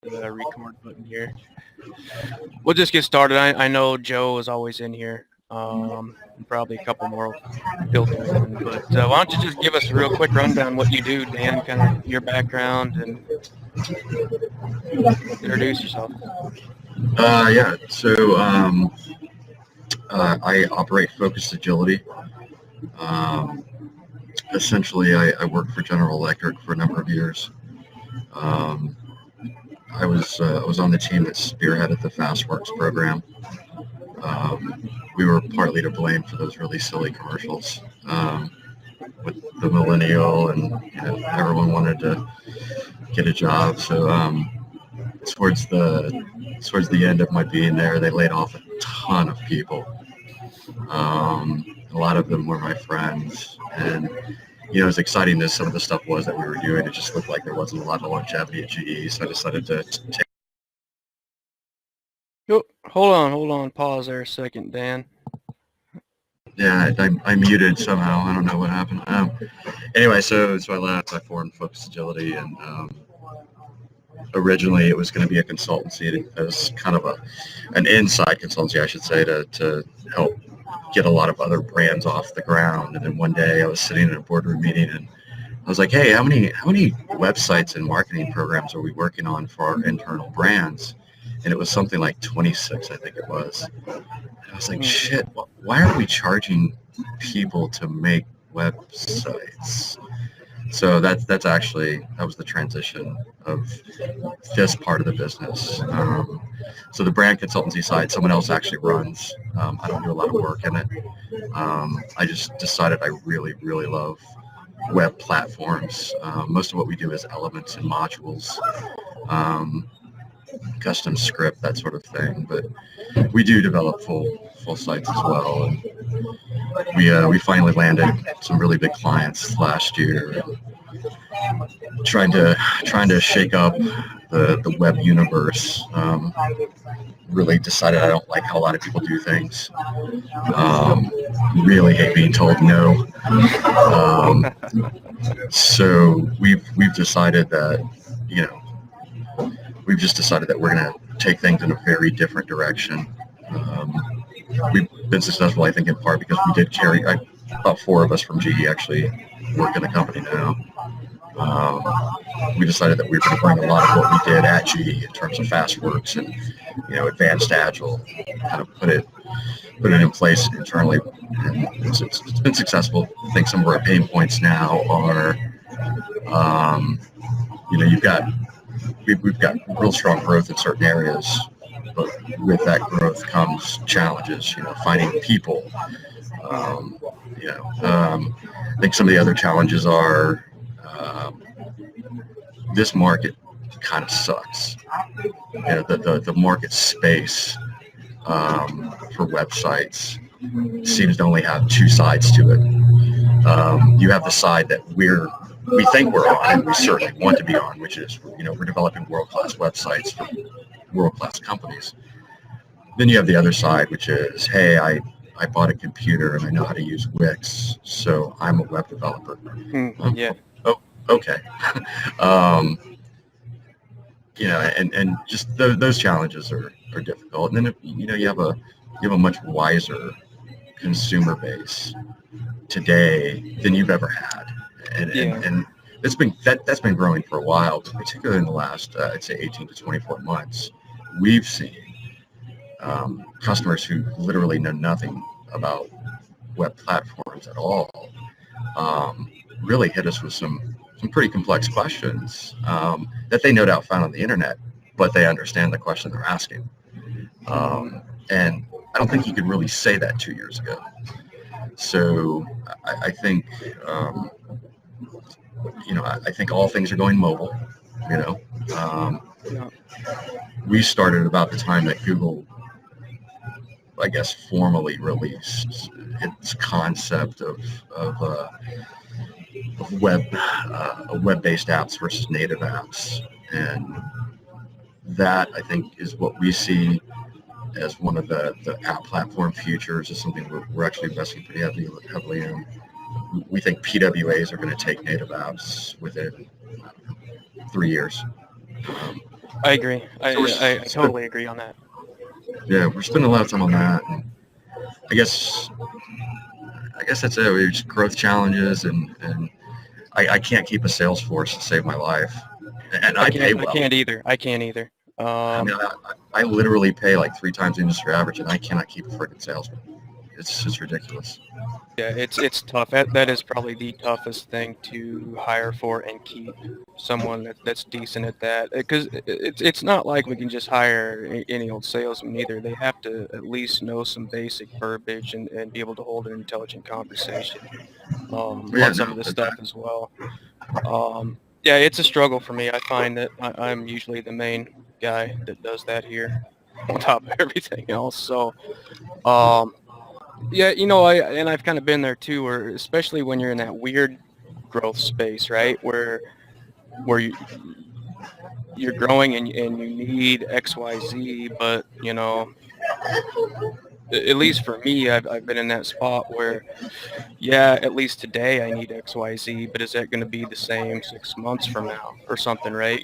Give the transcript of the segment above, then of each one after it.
the record button here. We'll just get started. I know Joe is always in here. And probably a couple more filter in. But why don't you just give us a real quick rundown what you do, Dan, kind of your background and introduce yourself. Yeah. I operate focused agility. Um, Essentially, I worked for General Electric for a number of years. Um, I was on the team that spearheaded the FastWorks program. We were partly to blame for those really silly commercials with the millennial, and everyone wanted to get a job. So towards the towards the end of my being there, they laid off a ton of people. A lot of them were my friends, and as exciting as some of the stuff was that we were doing, it just looked like there wasn't a lot of longevity at GE. So I decided to take. Oh, hold on. Pause there a second, Dan. Yeah, I muted somehow. I don't know what happened. Anyway, so I left. I formed Focus Agility, and originally it was going to be a consultancy. It was kind of an inside consultancy, I should say, to help get a lot of other brands off the ground. And then one day I was sitting in a boardroom meeting, and I was like, "Hey, how many websites and marketing programs are we working on for our internal brands?" And it was something like 26, I think it was. And I was like, "Shit, why aren't we charging people to make websites?" So that was the transition of this part of the business. So the brand consultancy side, someone else actually runs. I don't do a lot of work in it. I just decided I really, really love web platforms. Most of what we do is elements and modules, custom script, that sort of thing. But we do develop full sites as well. And we finally landed some really big clients last year. Trying to shake up the web universe. Really decided I don't like how a lot of people do things. Really hate being told no. So we've decided that we're going to take things in a very different direction. We've been successful, I think, in part because we did carry. About 4 of us from GE actually work in the company now. We decided that we were going to bring a lot of what we did at GE in terms of FastWorks and advanced Agile, kind of put it in place internally, and it's been successful. I think some of our pain points now are, we've got real strong growth in certain areas, but with that growth comes challenges. Finding people. I think some of the other challenges are. This market kind of sucks. The market space for websites seems to only have 2 sides to it. You have the side that we think we're on, and we certainly want to be on, which is we're developing world-class websites for world-class companies. Then you have the other side, which is, hey, I bought a computer and I know how to use Wix, so I'm a web developer. Yeah. Okay. And just those challenges are difficult. And then you have a much wiser consumer base today than you've ever had, and that's been growing for a while, but particularly in the last I'd say 18 to 24 months, we've seen customers who literally know nothing about web platforms at all really hit us with some pretty complex questions that they no doubt found on the internet, but they understand the question they're asking. And I don't think you could really say that 2 years ago. So I think, I think all things are going mobile. We started about the time that Google, I guess, formally released its concept of web-based apps versus native apps, and that I think is what we see as one of the app platform futures. Is something we're actually investing pretty heavily in. We think PWAs are going to take native apps within 3 years. I agree. So I totally agree on that. yeah, we're spending a lot of time on that. And I guess that's it. We just growth challenges, and I can't keep a sales force to save my life, and I pay I well. can't either. I can't either. I mean, I literally pay like 3 times the industry average, and I cannot keep a freaking salesman. It's just ridiculous. Yeah, it's tough. That is probably the toughest thing to hire for and keep someone that's decent at that. Because it's not like we can just hire any old salesman either. They have to at least know some basic verbiage and be able to hold an intelligent conversation But yeah, on some of no, this stuff as well. Yeah, it's a struggle for me. I find that I'm usually the main guy that does that here on top of everything else. So. Um, Yeah, I've kind of been there too, where especially when you're in that weird growth space, right? Where you're growing and you need XYZ, but at least for me, I've been in that spot where, yeah, at least today I need XYZ, but is that going to be the same 6 months from now or something, right?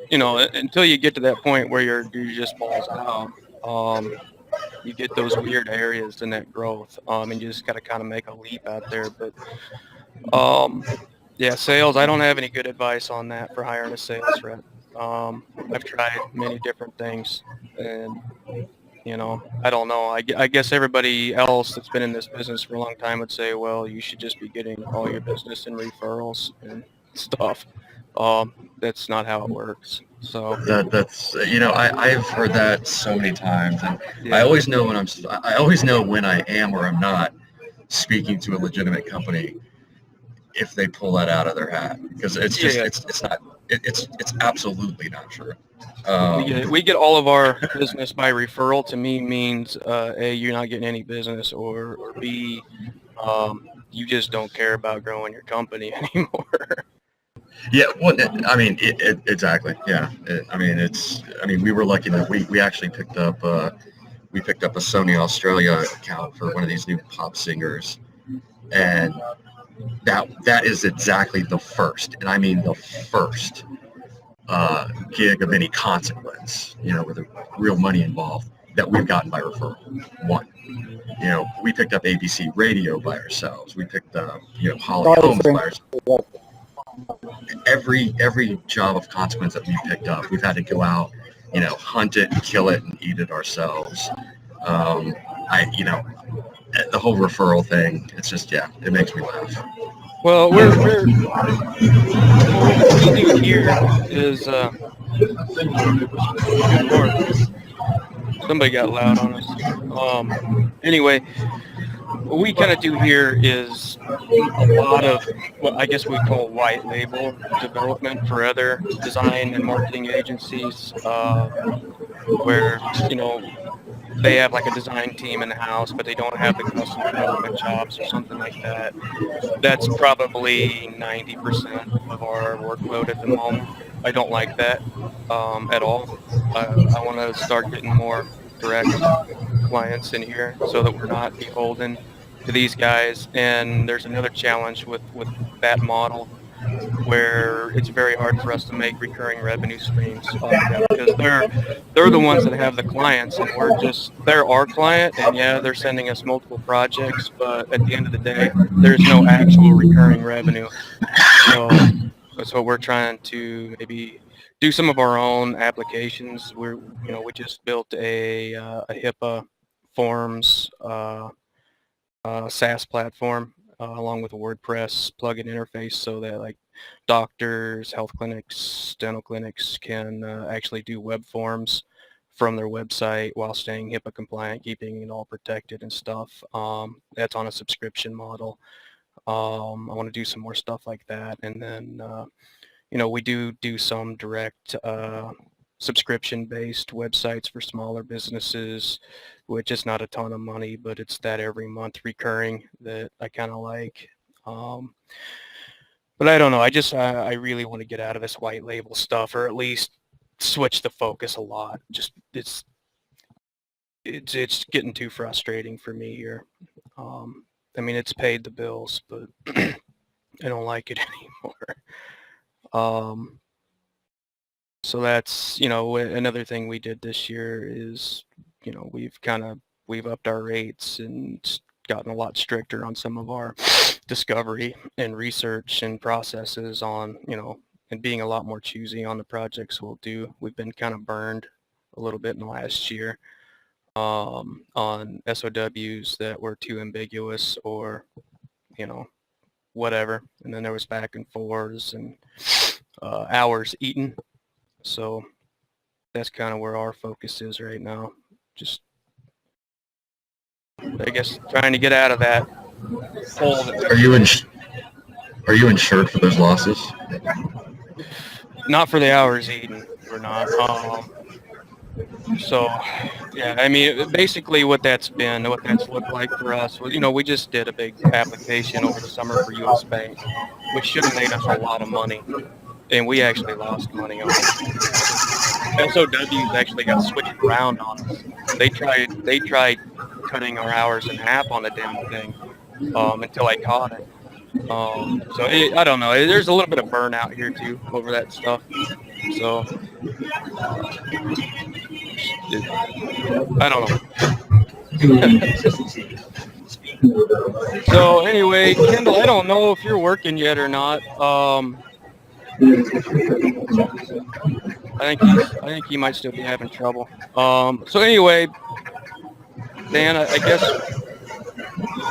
Until you get to that point where you're just balls out. You get those weird areas in that growth, and you just got to kind of make a leap out there. But Um, yeah, sales. I don't have any good advice on that for hiring a sales rep. I've tried many different things, and I don't know. I guess everybody else that's been in this business for a long time would say, well, you should just be getting all your business and referrals and stuff. That's not how it works. So that's I've heard that so many times, and I yeah, always know when I always know when I am or I'm not speaking to a legitimate company if they pull that out of their hat, because yeah. it's not it's absolutely not true. We get all of our business by referral. To me, means A, you're not getting any business, or B, you just don't care about growing your company anymore. Yeah, well, exactly. Yeah, we were lucky that we actually picked up we picked up a Sony Australia account for one of these new pop singers, and that is exactly the first, and I mean the first gig of any consequence, with a real money involved that we've gotten by referral. One, we picked up ABC Radio by ourselves. We picked up, Holly Homes by ourselves. Every job of consequence that we picked up, we've had to go out, hunt it and kill it and eat it ourselves. Um, the whole referral thing, it's just, yeah, it makes me laugh. Well, what we do here is, good Lord, somebody got loud on us. Anyway, what we kind of do here is a lot of what I guess we call white label development for other design and marketing agencies, where they have like a design team in the house, but they don't have the custom development jobs or something like that. That's probably 90% of our workload at the moment. I don't like that at all. I want to start getting more direct clients in here so that we're not beholden to these guys. And there's another challenge with that model where it's very hard for us to make recurring revenue streams off of them because they're the ones that have the clients and they're our client, and yeah, they're sending us multiple projects, but at the end of the day there's no actual recurring revenue. So that's what we're trying to maybe do some of our own applications. We just built a HIPAA forms SaaS platform along with a WordPress plugin interface so that like doctors, health clinics, dental clinics can actually do web forms from their website while staying HIPAA compliant, keeping it all protected and stuff. That's on a subscription model. I want to do some more stuff like that. And then, we do some direct subscription-based websites for smaller businesses, which is not a ton of money, but it's that every month recurring that I kind of like. Um, but I don't know. I really want to get out of this white label stuff, or at least switch the focus a lot. Just it's getting too frustrating for me here. I mean, it's paid the bills, but I don't like it anymore. Um, So that's, another thing we did this year is, we've upped our rates and gotten a lot stricter on some of our discovery and research and processes on, and being a lot more choosy on the projects we'll do. We've been kind of burned a little bit in the last year on SOWs that were too ambiguous or, whatever. And then there was back and forths and hours eaten. So that's kind of where our focus is right now. Just, I guess, trying to get out of that hole. Are you insured for those losses? Not for the hours eaten. We're not. So, yeah, I mean, basically what that's looked like for us was, we just did a big application over the summer for U.S. Bank, which should have made us a lot of money, and we actually lost money on it. SOWs actually got switched around on us. They tried cutting our hours in half on the damn thing until I caught it. I don't know. There's a little bit of burnout here too over that stuff. So I don't know. So anyway, Kendall, I don't know if you're working yet or not. I think he might still be having trouble. So anyway, Dan, I guess,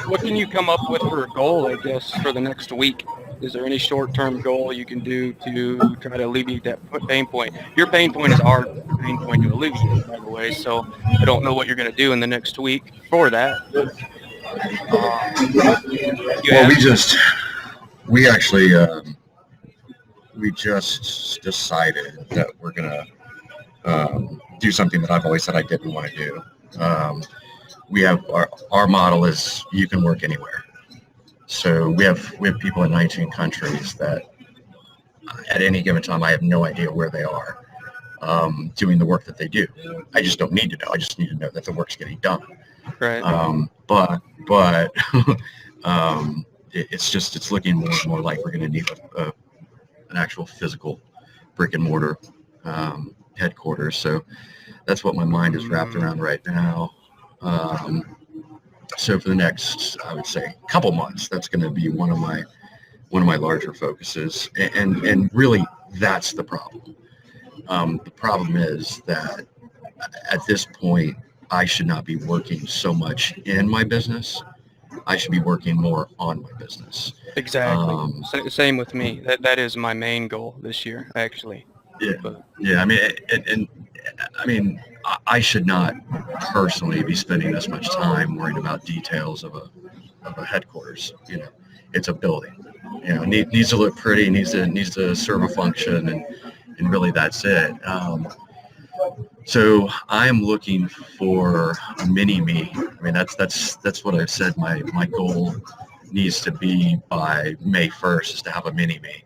what can you come up with for a goal, I guess, for the next week? Is there any short-term goal you can do to try to alleviate that pain point? Your pain point is our pain point to alleviate, by the way, so I don't know what you're going to do in the next week for that. We just decided that we're going to do something that I've always said I didn't want to do. We have our model is you can work anywhere. So we have people in 19 countries that at any given time, I have no idea where they are doing the work that they do. I just don't need to know. I just need to know that the work's getting done. Right. But it's looking more and more like we're going to need an actual physical brick and mortar headquarters. So that's what my mind is wrapped around right now. So for the next, I would say, couple months, that's going to be one of my larger focuses, and really that's the problem. The problem is that at this point, I should not be working so much in my business. I should be working more on my business. Exactly. Same with me. That is my main goal this year, actually. Yeah. I mean, I should not personally be spending this much time worrying about details of a headquarters. It's a building. It needs to look pretty, needs to serve a function, and really that's it. So I am looking for a mini me. I mean, that's what I've said. My goal needs to be by May 1st is to have a mini me.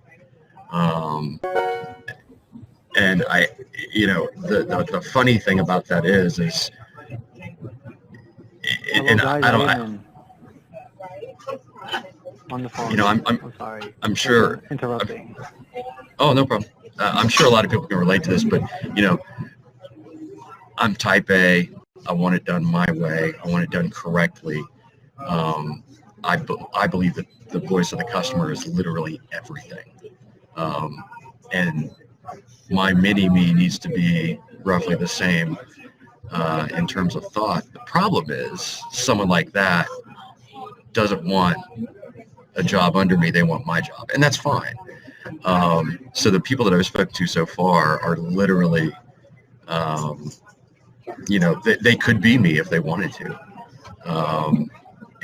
And the funny thing about that is on the phone. I'm sorry. I'm sure interrupting. Oh, no problem. I'm sure a lot of people can relate to this, but I'm type A. I want it done my way. I want it done correctly. I believe that the voice of the customer is literally everything. And my mini-me needs to be roughly the same in terms of thought. The problem is someone like that doesn't want a job under me. They want my job, and that's fine. So the people that I've spoken to so far are literally, they could be me if they wanted to.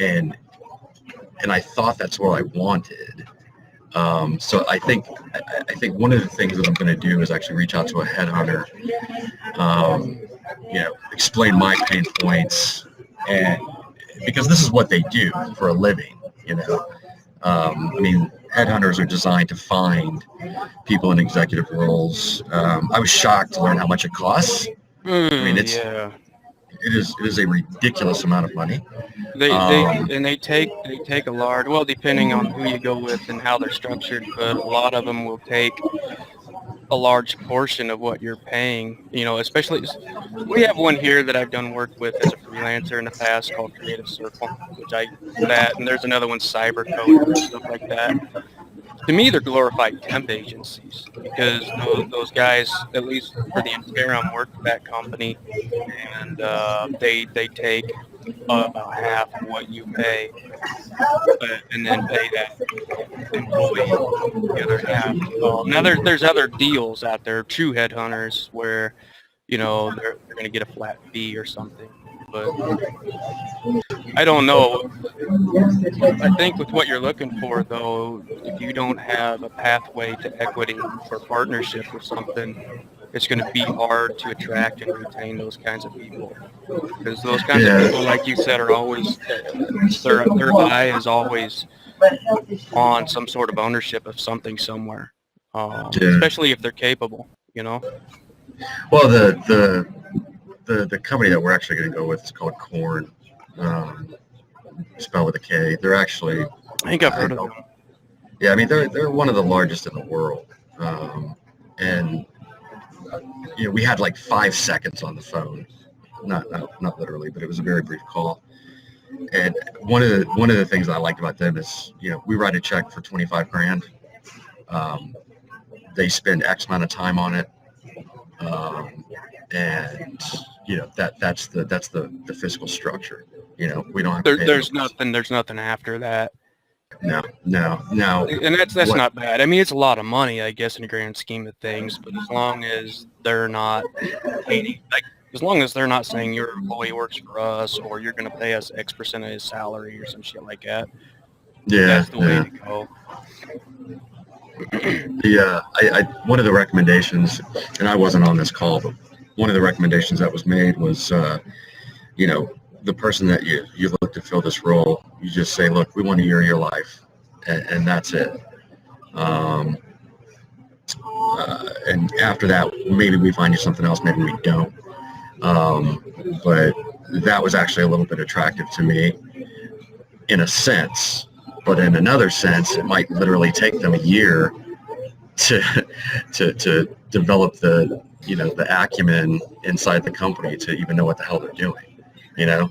And I thought that's what I wanted. So I think one of the things that I'm going to do is actually reach out to a headhunter, explain my pain points, and because this is what they do for a living, headhunters are designed to find people in executive roles. I was shocked to learn how much it costs. It is a ridiculous amount of money. They take a large, well, depending on who you go with and how they're structured, but a lot of them will take a large portion of what you're paying, especially we have one here that I've done work with as a freelancer in the past called Creative Circle, and there's another one, Cyber Coder and stuff like that. To me, they're glorified temp agencies because those guys, at least for the interim, work for that company, and they take about half of what you pay, and then pay that employee the other half. Now there's other deals out there, true headhunters, where they're going to get a flat fee or something. But I don't know. I think with what you're looking for, though, if you don't have a pathway to equity or partnership or something, it's going to be hard to attract and retain those kinds of people. Because those kinds of people, like you said, are always, their eye is always on some sort of ownership of something somewhere, especially if they're capable, Well, the company that we're actually going to go with is called Corn, spelled with a K. They're actually, I think I've heard of them. Yeah, I mean they're one of the largest in the world, and we had like 5 seconds on the phone, not literally, but it was a very brief call. And one of the things I liked about them is we write a check for 25 grand. They spend X amount of time on it, and that's the fiscal structure. We don't have to pay There's nothing after that. No. And that's not bad. I mean, it's a lot of money, I guess, in the grand scheme of things. But as long as they're not as long as they're not saying your employee works for us or you're going to pay us X percent of his salary or some shit like that, that's the way to go. One of the recommendations, and I wasn't on this call, but one of the recommendations that was made was, the person that you look to fill this role, you just say, look, we want a year of your life, and that's it. And after that, maybe we find you something else, maybe we don't. But that was actually a little bit attractive to me in a sense, but in another sense, it might literally take them a year to develop the acumen inside the company to even know what the hell they're doing. Yeah,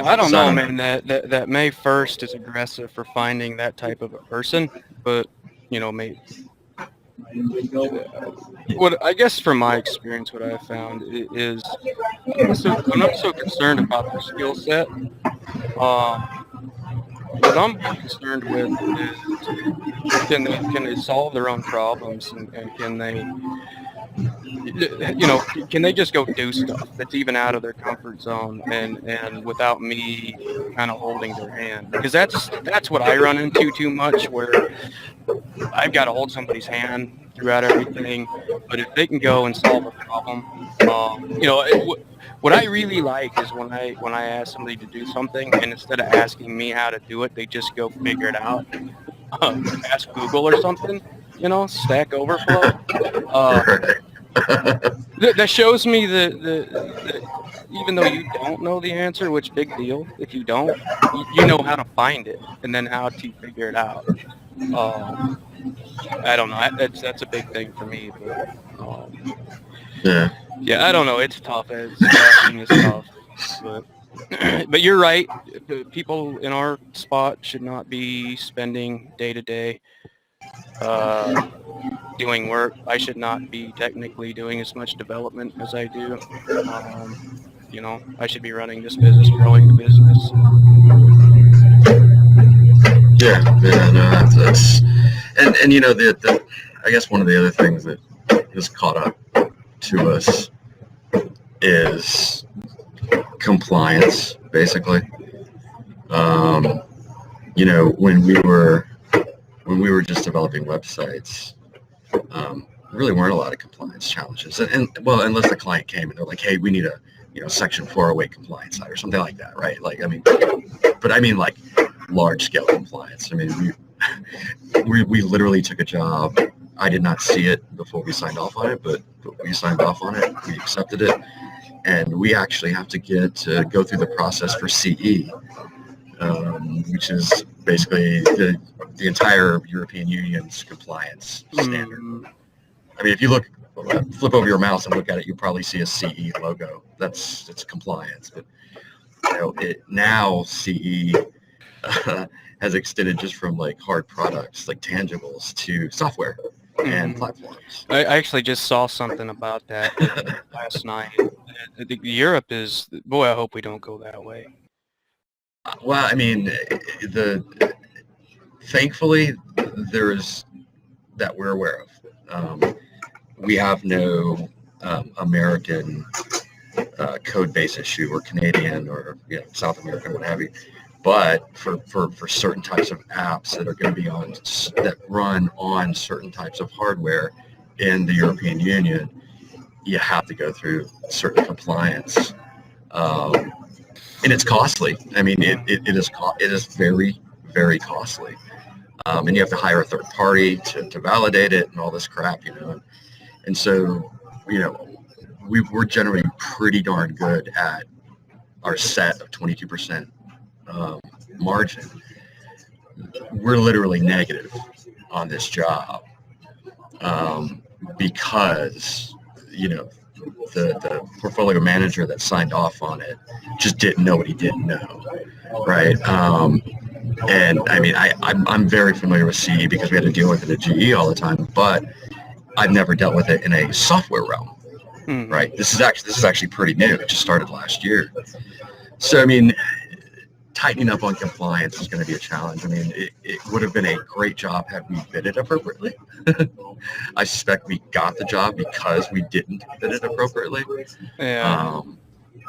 I don't know, man. That May 1st is aggressive for finding that type of a person, but maybe. What I guess from my experience, what I found is I'm not so concerned about their skill set. What I'm concerned with is can they solve their own problems and can they can they just go do stuff that's even out of their comfort zone and without me kind of holding their hand, because that's what I run into too much, where I've got to hold somebody's hand throughout everything. But if they can go and solve a problem, what I really like is when I ask somebody to do something, and instead of asking me how to do it, they just go figure it out. Ask Google or something, Stack Overflow. That shows me that even though you don't know the answer, which big deal if you don't, you know how to find it and then how to figure it out. I don't know. That's a big thing for me. But, yeah, I don't know. It's tough. Staffing is tough. But you're right. People in our spot should not be spending day to day doing work. I should not be technically doing as much development as I do. I should be running this business, growing the business. That's and I guess one of the other things that has caught up to us is compliance, basically. When we were just developing websites, really weren't a lot of compliance challenges. And unless the client came and they're like, hey, we need a Section 408 compliance site or something like that, right? Like, I mean like large scale compliance. I mean, we literally took a job. I did not see it before we signed off on it, but we signed off on it. We accepted it, and we actually have to go through the process for CE, which is basically the entire European Union's compliance standard. I mean, if you flip over your mouse and look at it, you'll probably see a CE logo. It's compliance, but now CE has extended just from like hard products, like tangibles, to software and platforms. I actually just saw something about that last night. I think Europe is, boy, I hope we don't go that way. Well, I mean, thankfully, there's that we're aware of. We have no American code base issue or Canadian or South American, what have you. But for certain types of apps that are going to be that run on certain types of hardware in the European Union, you have to go through certain compliance, and it's costly. I mean, it is very, very costly, and you have to hire a third party to validate it and all this crap, And so, we're generally pretty darn good at our set of 22% margin. We're literally negative on this job because the portfolio manager that signed off on it just didn't know what he didn't know, right? And I mean, I'm very familiar with CE because we had to deal with it at GE all the time, but I've never dealt with it in a software realm, right? This is actually pretty new. It just started last year. So, I mean, tightening up on compliance is going to be a challenge. I mean, it would have been a great job had we bid it appropriately. I suspect we got the job because we didn't bid it appropriately. Yeah.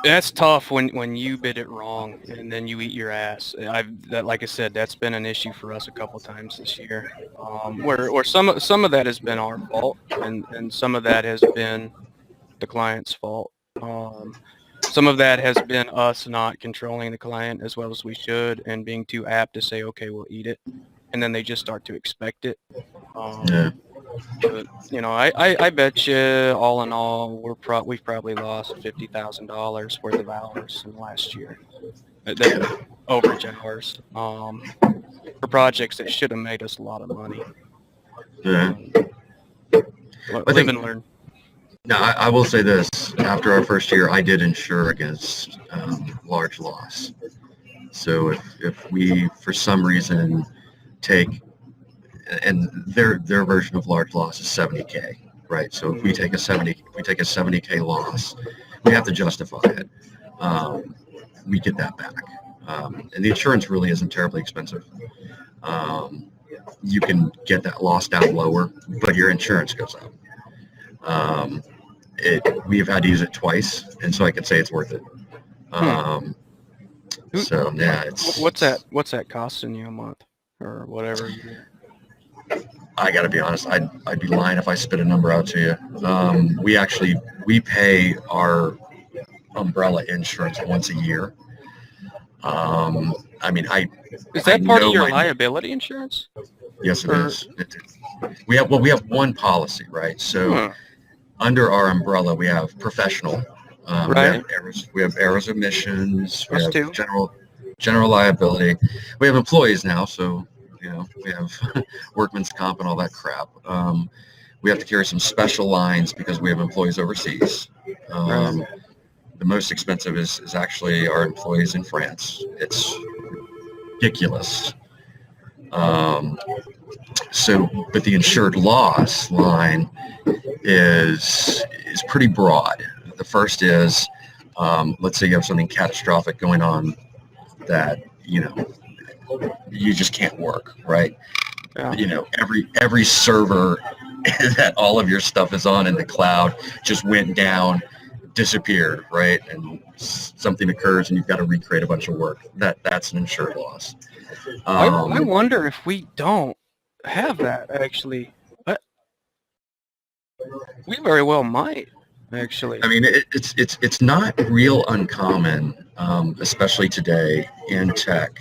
That's tough when you bid it wrong and then you eat your ass. Like I said, that's been an issue for us a couple times this year, where some of that has been our fault and some of that has been the client's fault. Some of that has been us not controlling the client as well as we should and being too apt to say, okay, we'll eat it. And then they just start to expect it. Yeah. But, I bet you all in all, we've probably lost $50,000 worth of hours in the last year. Overage hours for projects that should have made us a lot of money. Yeah. Live and learn. Now, I will say this. After our first year, I did insure against large loss. So if we, for some reason, take, and their version of large loss is 70K, right? So if we take a 70K loss, we have to justify it. We get that back. And the insurance really isn't terribly expensive. You can get that loss down lower, but your insurance goes up. We've had to use it twice, and so I can say it's worth it. So yeah, what's that costing you a month or whatever? I got to be honest, I'd be lying if I spit a number out to you. We pay our umbrella insurance once a year. I mean, is that part of your liability insurance? Yes, it is. We have one policy, right? So. Under our umbrella, we have professional. Right. We have errors, omissions. We Us have too. general liability. We have employees now, so we have workman's comp and all that crap. We have to carry some special lines because we have employees overseas. Right. The most expensive is actually our employees in France. It's ridiculous. But the insured loss line is pretty broad. The first is, let's say you have something catastrophic going on that you just can't work, right? Yeah. Every server that all of your stuff is on in the cloud just went down, disappeared, right? And something occurs and you've got to recreate a bunch of work. That's an insured loss. I wonder if we don't have that actually. We very well might actually. I mean, it's not real uncommon, especially today in tech,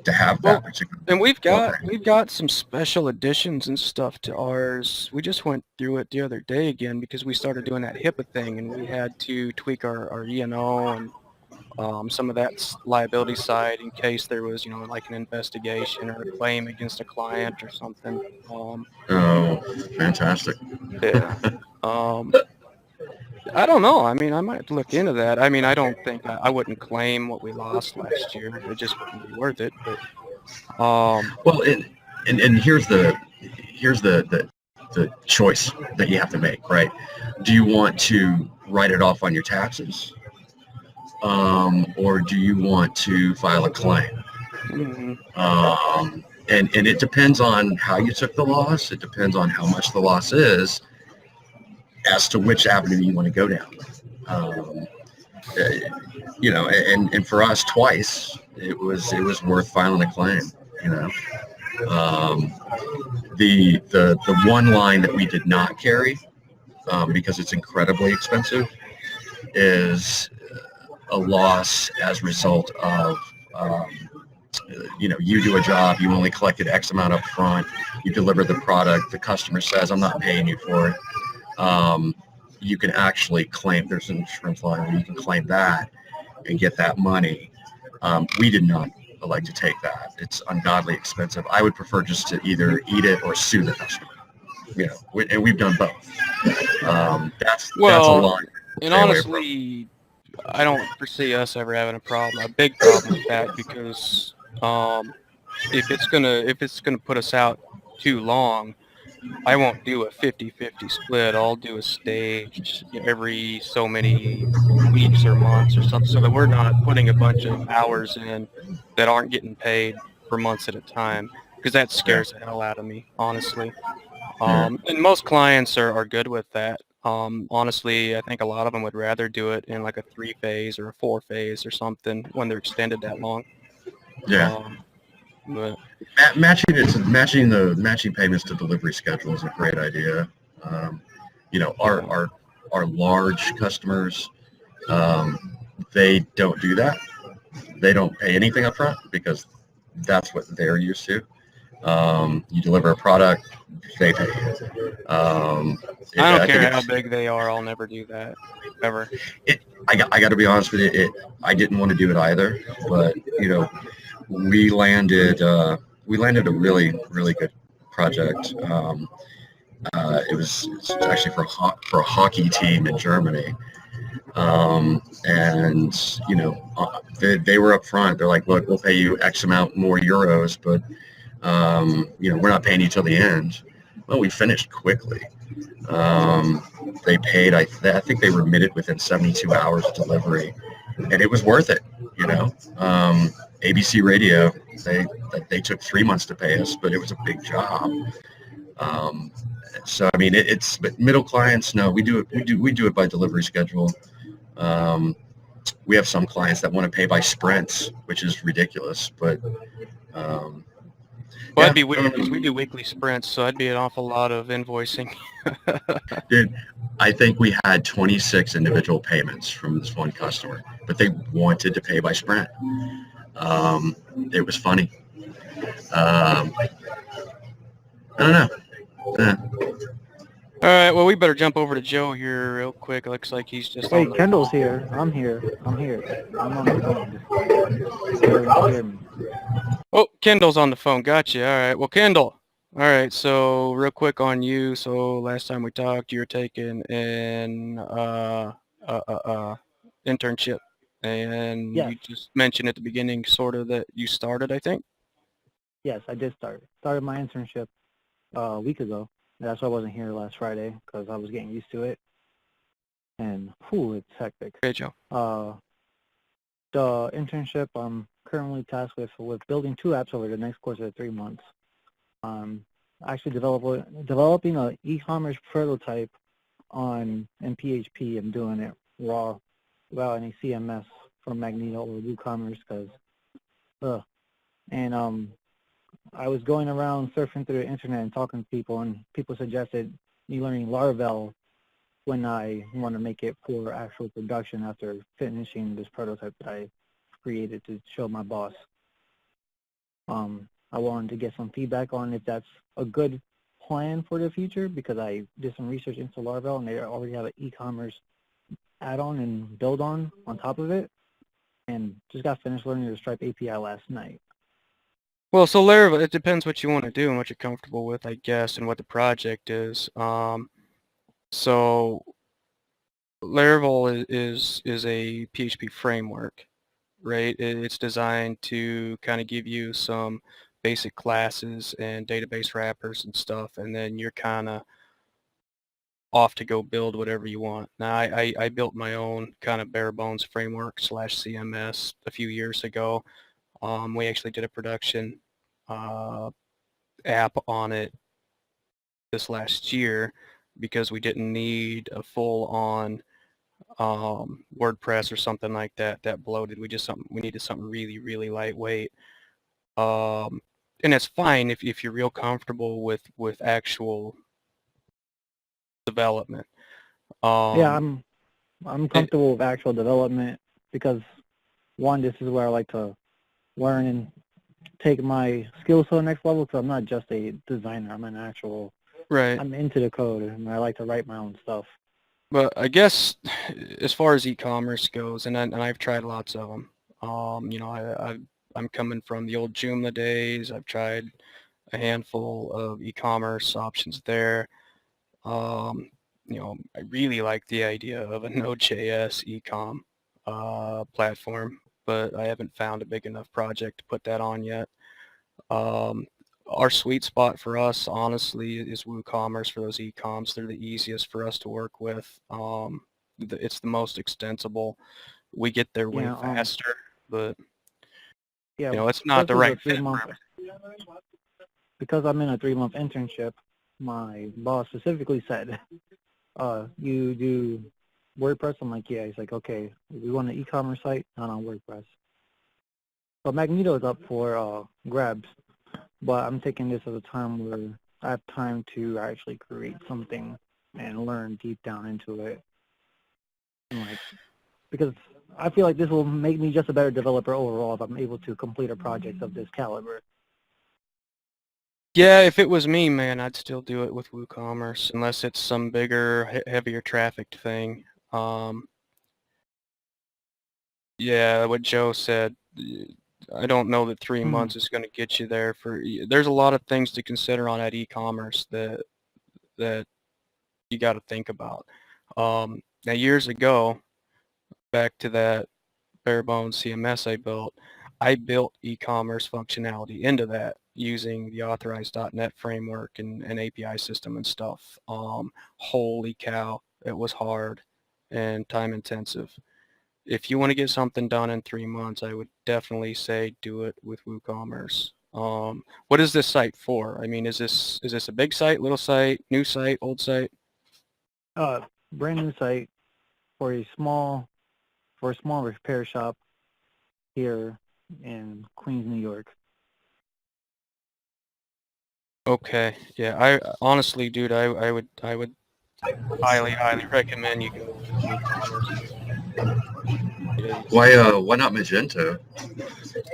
to have that particular. And we've got some special additions and stuff to ours. We just went through it the other day again because we started doing that HIPAA thing and we had to tweak our E&O and some of that liability side in case there was, like an investigation or a claim against a client or something. Oh, fantastic. Yeah. Um, I don't know. I mean, I might look into that. I mean, I don't think I wouldn't claim what we lost last year. It just wouldn't be worth it. But Well, and here's the choice that you have to make, right? Do you want to write it off on your taxes, or do you want to file a claim? mhm. And it depends on how you took the loss. It depends on how much the loss is, as to which avenue you want to go down. Um, uh, and for us twice, it was worth filing a claim. You know, um, the one line that we did not carry, because it's incredibly expensive, is a loss as a result of you do a job, you only collected X amount up front, you deliver the product, the customer says, I'm not paying you for it. You can actually claim, there's an insurance line where you can claim that and get that money. We did not like to take that. It's ungodly expensive. I would prefer just to either eat it or sue the customer. And we've done both. That's a Well, line. and Stay away from. honestly, I don't foresee us ever having a big problem with that because if it's gonna put us out too long, I won't do a 50-50 split. I'll do a staged every so many weeks or months or something so that we're not putting a bunch of hours in that aren't getting paid for months at a time because that Yeah, scares the hell out of me, honestly. yeah, And most clients are good with that. Honestly, I think a lot of them would rather do it in like a 3-phase or a 4-phase or something when they're extended that long. yeah. Um, but Matching payments to delivery schedule is a great idea. Um, yeah, our large customers, they don't do that. They don't pay anything up front because that's what they're used to. You deliver a product, they pay you. I don't I think care how it's big they are. I'll never do that ever. it. I got to be honest with you. I didn't want to do it either, but we landed we landed a really good project. It's actually for a hockey team in Germany. And they were up front. They're like, look, we'll pay you X amount more euros, but we're not paying you till the end. Well, we finished quickly. Um, they paid. I think they remitted within 72 hours of delivery, and it was worth it. You know, ABC Radio. They they took 3 months to pay us, but it was a big job. Um, so I mean, but middle clients. No, we do it by delivery schedule. Um, we have some clients that want to pay by sprints, which is ridiculous. But um, Well, that'd yeah, be weird because we do weekly sprints, so that'd be an awful lot of invoicing. dude, I think we had 26 individual payments from this one customer, but they wanted to pay by sprint. It was funny. Um, I don't know. All right, well, we better jump over to Joe here real quick. Looks like he's just on Wait, the Kendall's phone. here. I'm here. I'm here. I'm on the phone. Barely can hear me. Oh, Kendall's on the phone. Gotcha. All right. Well, Kendall. All right. So real quick on you. So last time we talked, you were taking an uh, uh, uh, internship, and Yes. you just mentioned at the beginning, sort of that you started, I think. Yes, I did start. Started my internship a week ago. That's why I wasn't here last Friday because I was getting used to it. And whew, it's hectic. Great, Joe. The internship I'm currently tasked with building 2 apps over the next course of 3 months. Actually developing an e-commerce prototype in PHP. I'm doing it raw without any CMS from Magneto or WooCommerce because, and I was going around surfing through the internet and talking to people, and people suggested me learning Laravel when I want to make it for actual production after finishing this prototype that I created to show my boss. I wanted to get some feedback on if that's a good plan for the future because I did some research into Laravel and they already have an e-commerce add-on and build on top of it. and just got finished learning the Stripe API last night. Well, so Laravel, it depends what you want to do and what you're comfortable with, I guess, and what the project is. So Laravel is a PHP framework, right? It's designed to kind of give you some basic classes and database wrappers and stuff, and then you're kind of off to go build whatever you want. Now, I built my own kind of bare bones framework slash CMS a few years ago. We actually did a production uh, app on it this last year because we didn't need a full-on WordPress or something like that bloated. We needed something really lightweight. And it's fine if you're real comfortable with actual development. Yeah, I'm comfortable with actual development because one, this is where I like to learn and take my skills to the next level because I'm not just a designer. I'm an actual, Right. I'm into the code and I like to write my own stuff. But I guess as far as e-commerce goes, and I've tried lots of them. You know, I'm coming from the old Joomla days. I've tried a handful of e-commerce options there. Um, you know, I really like the idea of a Node.js e-com platform, but I haven't found a big enough project to put that on yet. Um, our sweet spot for us, honestly, is WooCommerce for those e-coms. They're the easiest for us to work with. It's the most extensible. We get there way Yeah, faster, but yeah, you know, it's not the right fit for everything. because I'm in a 3-month internship, my boss specifically said, you do WordPress? I'm like, yeah. He's like, okay, we want an e-commerce site, not on WordPress. But Magneto is up for grabs, but I'm taking this as a time where I have time to actually create something and learn deep down into it. And like, because I feel like this will make me just a better developer overall if I'm able to complete a project of this caliber. Yeah, if it was me, man, I'd still do it with WooCommerce unless it's some bigger, heavier trafficked thing. Yeah, what Joe said, I don't know that 3 months is going to get you there. There's a lot of things to consider on that e-commerce that you got to think about. Now, years ago, back to that bare bones CMS I built e-commerce functionality into that using the authorized.net framework and API system and stuff. Holy cow, it was hard and time intensive. If you want to get something done in 3 months, I would definitely say do it with WooCommerce. What is this site for? I mean, is this a big site, little site, new site, old site? Brand new site for a small repair shop here in Queens, New York. Okay, yeah. I honestly, dude, I would highly recommend you go with WooCommerce. Why not Magento?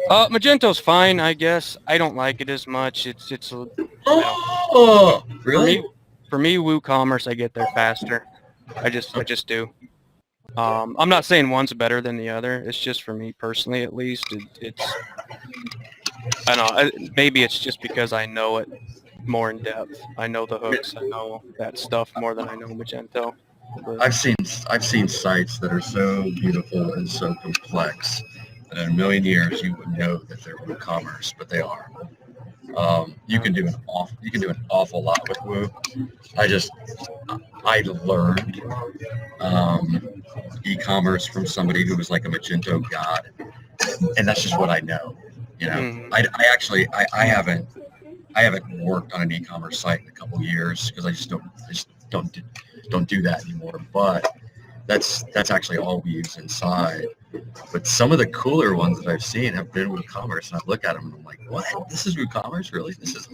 Magento's fine, I guess. I don't like it as much. It's a, Oh, really? For me, WooCommerce, I get there faster. I just do. I'm not saying one's better than the other. It's just for me personally, at least. I don't know. Maybe it's just because I know it more in depth. I know the hooks. I know that stuff more than I know Magento. But I've seen sites that are so beautiful and so complex that in a million years you would know that they're WooCommerce, but they are. You can do an awful lot with Woo. I learned e-commerce from somebody who was like a Magento god, and that's just what I know. You know, mm-hmm. I haven't worked on an e-commerce site in a couple of years because I just don't do that anymore. But that's actually all we use inside. But some of the cooler ones that I've seen have been WooCommerce, and I look at them and I'm like, what? This is WooCommerce, really? This is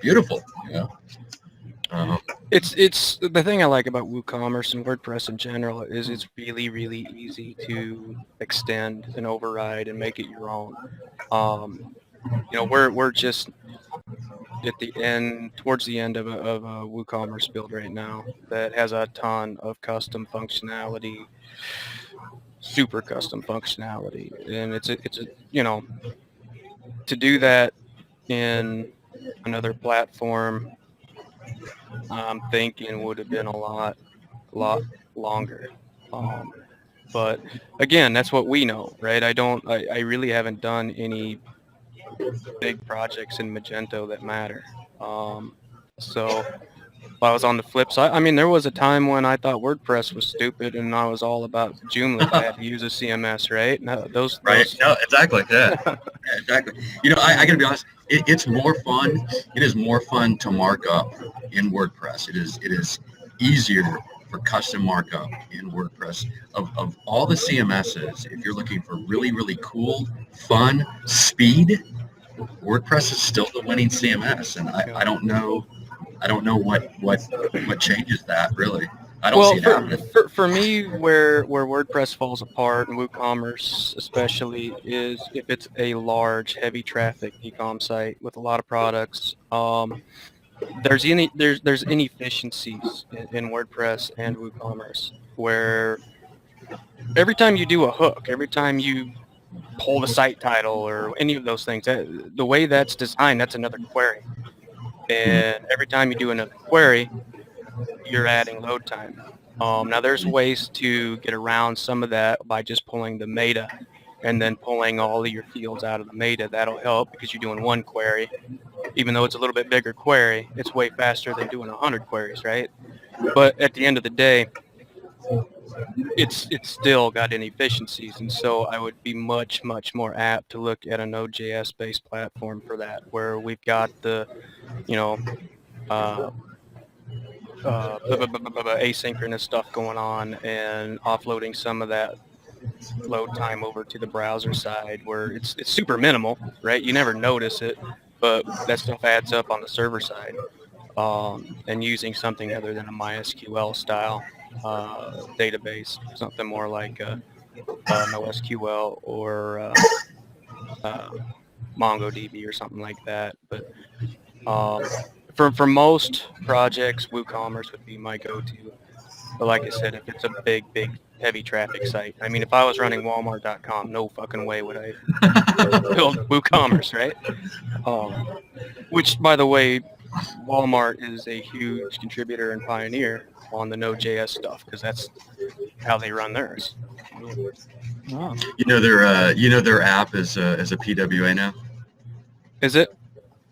beautiful. You know. It's the thing I like about WooCommerce and WordPress in general is it's really easy to extend and override and make it your own. You know, we're just at the end, towards the end of a WooCommerce build right now that has a ton of custom functionality. super custom functionality, and it's a to do that in another platform, I'm thinking would have been a lot longer. Um, but again, that's what we know, right? I really haven't done any big projects in Magento that matter. So I was on the flip side. I mean, there was a time when I thought WordPress was stupid and I was all about Joomla if I had to use a CMS, right? No, Right? those. No, exactly. Yeah. Yeah, exactly. I got to be honest. It's more fun. It is more fun to mark up in WordPress. It is easier for custom markup in WordPress. Of all the CMSs, if you're looking for really, really cool, fun, speed, WordPress is still the winning CMS. And I don't know. I don't know what changes that really. I don't see Well, it happening. for me, where WordPress falls apart and WooCommerce especially is if it's a large, heavy traffic e-com site with a lot of products. There's inefficiencies in WordPress and WooCommerce where every time you do a hook, every time you pull the site title or any of those things, the way that's designed, that's another query. And every time you do another query, you're adding load time. Now there's ways to get around some of that by just pulling the meta and then pulling all of your fields out of the meta. That'll help because you're doing one query. Even though it's a little bit bigger query, it's way faster than doing 100 queries, right? But at the end of the day, it's still got inefficiencies, and so I would be much more apt to look at a Node.js based platform for that, where we've got the you know uh, asynchronous stuff going on and offloading some of that load time over to the browser side where it's super minimal, right? You never notice it, but that stuff adds up on the server side. And using something other than a MySQL style database, something more like NoSQL or uh, MongoDB or something like that. But for most projects, WooCommerce would be my go-to. But like I said, if it's a big, heavy traffic site, I mean, if I was running Walmart.com, no fucking way would I build WooCommerce, right? Which, by the way, Walmart is a huge contributor and pioneer on the Node.js stuff because that's how they run theirs. Oh, Their app is a PWA now. Is it?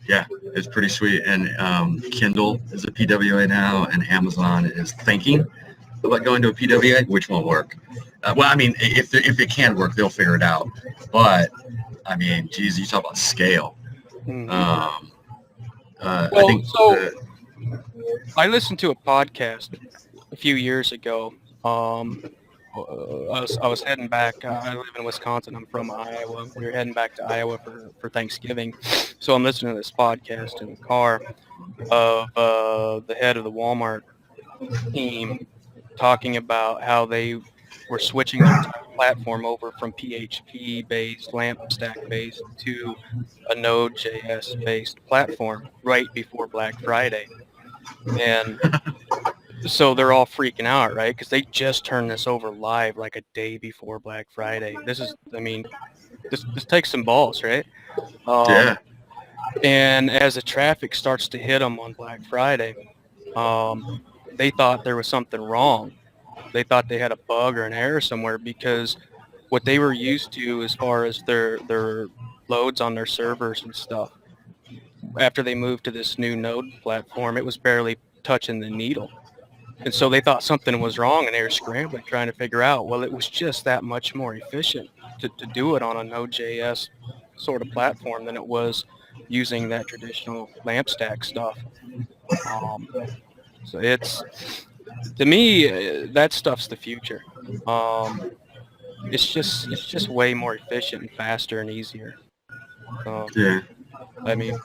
Yeah, it's pretty sweet. And Kindle is a PWA now, and Amazon is thinking about going to a PWA, which won't work. Well, I mean, if it can work, they'll figure it out. But I mean, geez, you talk about scale. Mm-hmm. I Well, think. so I listened to a podcast a few years ago. I was heading back. I live in Wisconsin. I'm from Iowa. We were heading back to Iowa for Thanksgiving. So I'm listening to this podcast in the car of the head of the Walmart team talking about how they were switching their platform over from PHP-based, LAMP stack-based to a Node.js-based platform right before Black Friday. And so they're all freaking out, right? Because they just turned this over live like a day before Black Friday. I mean, this takes some balls, right? Yeah. And as the traffic starts to hit them on Black Friday, they thought there was something wrong. They thought they had a bug or an error somewhere because what they were used to as far as their loads on their servers and stuff, after they moved to this new Node platform, it was barely touching the needle. And so they thought something was wrong and they were scrambling trying to figure out, well, it was just that much more efficient to do it on a Node.js sort of platform than it was using that traditional LAMP stack stuff. Um, so to me, that stuff's the future. It's just way more efficient and faster and easier. Yeah. I mean,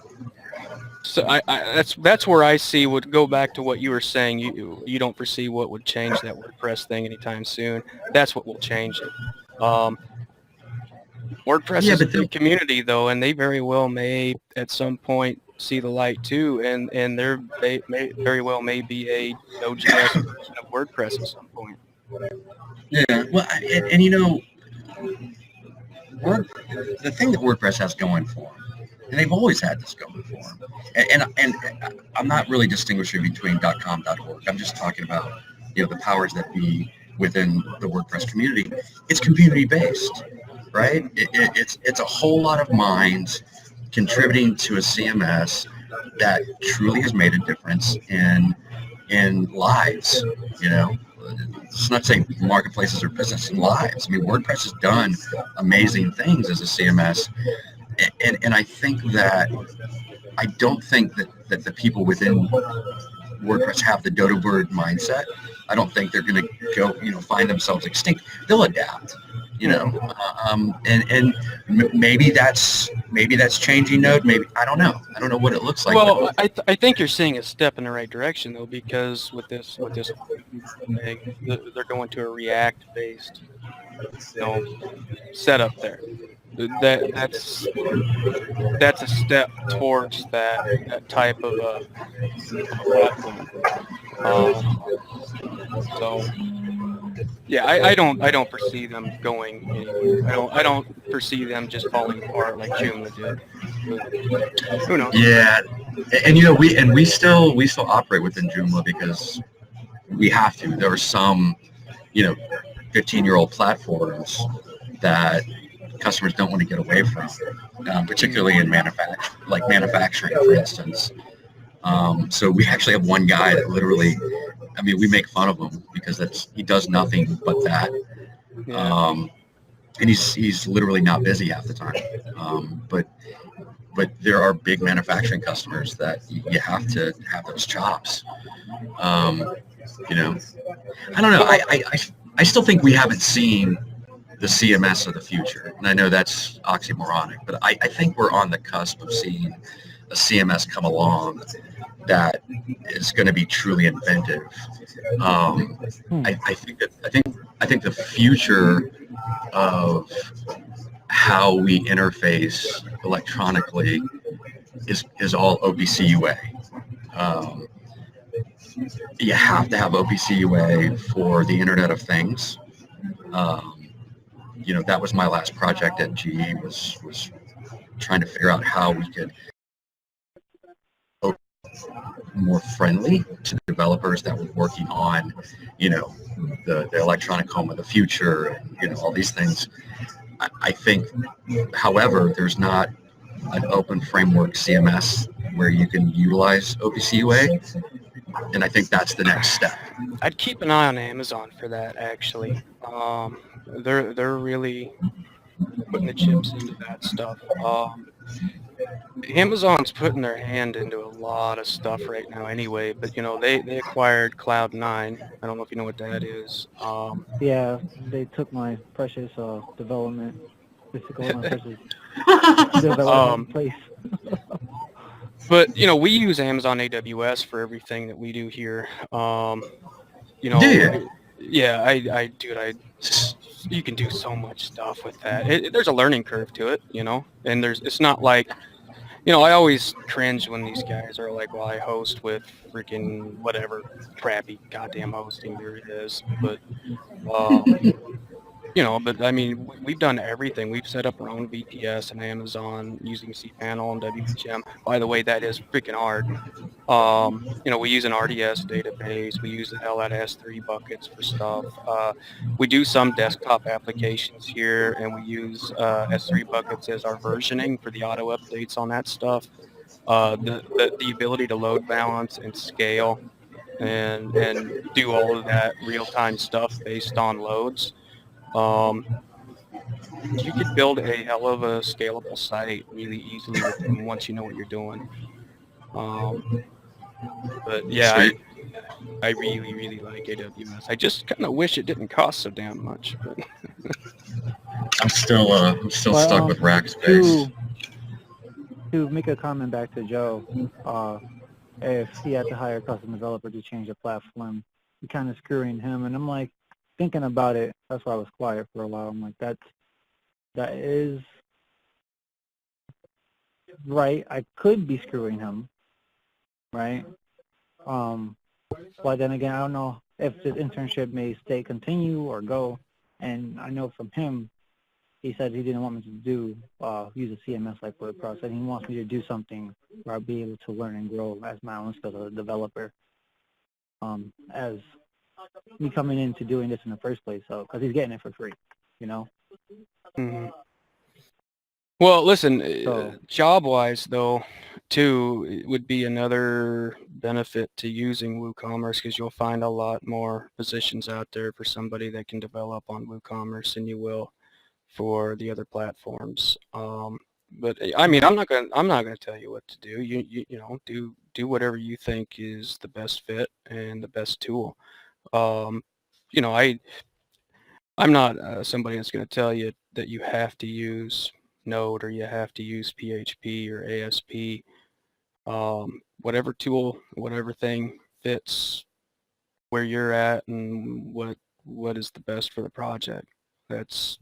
so that's where I see would go back to what you were saying. You don't foresee what would change that WordPress thing anytime soon. That's what will change it. WordPress Yeah, is a but big community though, and they very well may at some point see the light too, and they may very well may be a Node.js version of WordPress at some point. Yeah. Well, and you know, the thing that WordPress has going for them, and they've always had this going for them, and I'm not really distinguishing between .com, .org. I'm just talking about, the powers that be within the WordPress community. It's community based, right? It's a whole lot of minds contributing to a CMS that truly has made a difference in lives. You know, it's not saying marketplaces or business in lives. I mean, WordPress has done amazing things as a CMS, and I think that I don't think that the people within WordPress have the dodo bird mindset. I don't think they're going to go, find themselves extinct. They'll adapt, and maybe that's changing Node. Maybe I don't know what it looks like. Well, But I think you're seeing a step in the right direction though, because with this thing, they're going to a React-based, setup there. That's a step towards that type of a platform. Um, so yeah, I don't foresee them going anywhere. I don't foresee them just falling apart like Joomla did. But who knows? yeah, and we still operate within Joomla because we have to. There are some, 15-year-old platforms that customers don't want to get away from, particularly in manufacturing, for instance. So we actually have one guy that literally, I mean, we make fun of him because he does nothing but that. Yeah. And he's literally not busy half the time. But there are big manufacturing customers that you have to have those chops. Um, you know, I don't know. I still think we haven't seen the CMS of the future. And I know that's oxymoronic, but I think we're on the cusp of seeing a CMS come along that is going to be truly inventive. I think the future of how we interface electronically is all OPC UA. Um, you have to have OPC UA for the Internet of Things. Um, that was my last project at GE was trying to figure out how we could more friendly to developers that were working on, the electronic home of the future, and all these things. I think, however, there's not an open framework CMS where you can utilize OPC UA, and I think that's the next step. I'd keep an eye on Amazon for that, actually. They're really putting the chips into that stuff. Amazon's putting their hand into a lot of stuff right now anyway, but they acquired Cloud9. I don't know if you know what that is. Yeah, they took my precious development, basically my precious development place. But we use Amazon AWS for everything that we do here. Do you? Yeah, dude, you can do so much stuff with that. There's a learning curve to it, and it's not like, I always cringe when these guys are like, well, I host with freaking whatever crappy goddamn hosting there is. But, but I mean, we've done everything. We've set up our own VPS in Amazon using cPanel and WPGM. By the way, that is freaking hard. We use an RDS database. We use the hell out of S3 buckets for stuff. We do some desktop applications here, and we use S3 buckets as our versioning for the auto updates on that stuff. The ability to load balance and scale and do all of that real-time stuff based on loads. You could build a hell of a scalable site really easily with them once you know what you're doing. But yeah, Sweet. I really, really like AWS. I just kind of wish it didn't cost so damn much. But I'm still stuck with Rackspace. To make a comment back to Joe, if he had to hire a custom developer to change the platform, you're kind of screwing him. And I'm like, thinking about it, that's why I was quiet for a while. I'm like, that is right. I could be screwing him, right? But then again, I don't know if this internship may continue or go. And I know from him, he said he didn't want me to use a CMS like WordPress, and he wants me to do something where I'll be able to learn and grow as my own skills as a developer. As me coming into doing this in the first place, so because he's getting it for free, you know. Mm-hmm. Well, listen, So job-wise though, too, it would be another benefit to using WooCommerce because you'll find a lot more positions out there for somebody that can develop on WooCommerce than you will for the other platforms. But I mean, I'm not gonna tell you what to do. You know, do whatever you think is the best fit and the best tool. Um, you know, I'm not somebody that's going to tell you that you have to use Node or you have to use PHP or ASP. Whatever tool, whatever thing fits where you're at and what is the best for the project. That's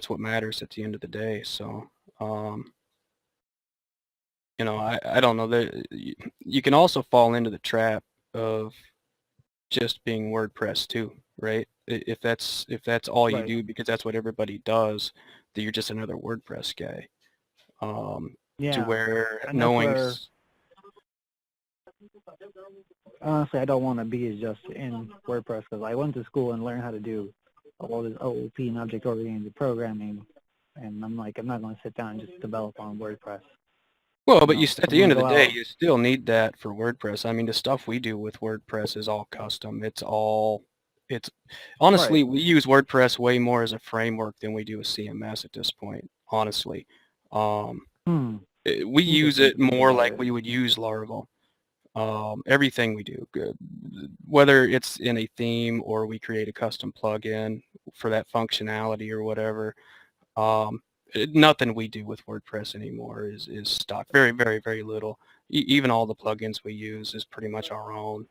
what matters at the end of the day. So, you know, I don't know that you can also fall into the trap of just being WordPress too, right? If that's all you right, do because that's what everybody does, that you're just another WordPress guy. To yeah, where and that's knowing, where honestly I don't want to be is just in WordPress because I went to school and learned how to do all this OOP and object-oriented programming, and I'm like, I'm not going to sit down and just develop on WordPress. well, You but know, at I'm the going end to of the go day, out. you still need that for WordPress. I mean, the stuff we do with WordPress is all custom. It's honestly, Right. we use WordPress way more as a framework than we do a CMS at this point, honestly. Um, Hmm. we use Interesting it to think more about like it. we would use Laravel. Everything we do, good. Whether it's in a theme or we create a custom plugin for that functionality or whatever, nothing we do with WordPress anymore is stock. Very, very, very little. Even all the plugins we use is pretty much our own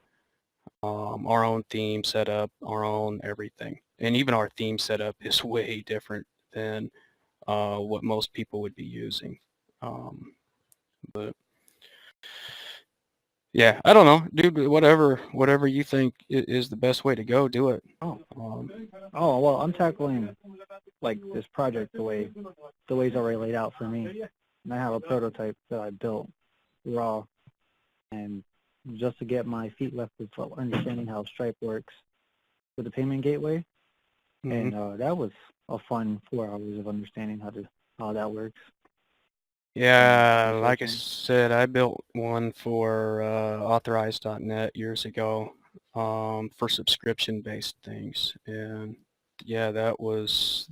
theme setup, our own everything. And even our theme setup is way different than what most people would be using. But yeah, I don't know, dude. Whatever you think is the best way to go, do it. Oh. Um, Oh, well, I'm tackling like this project the way it's already laid out for me. And I have a prototype that I built raw, and just to get my feet wet with understanding how Stripe works with the payment gateway. mhm. And that was a fun 4 hours of understanding how that works and Yeah, like I researching. said, I built one for authorize.net years ago for subscription-based things, and yeah, that was.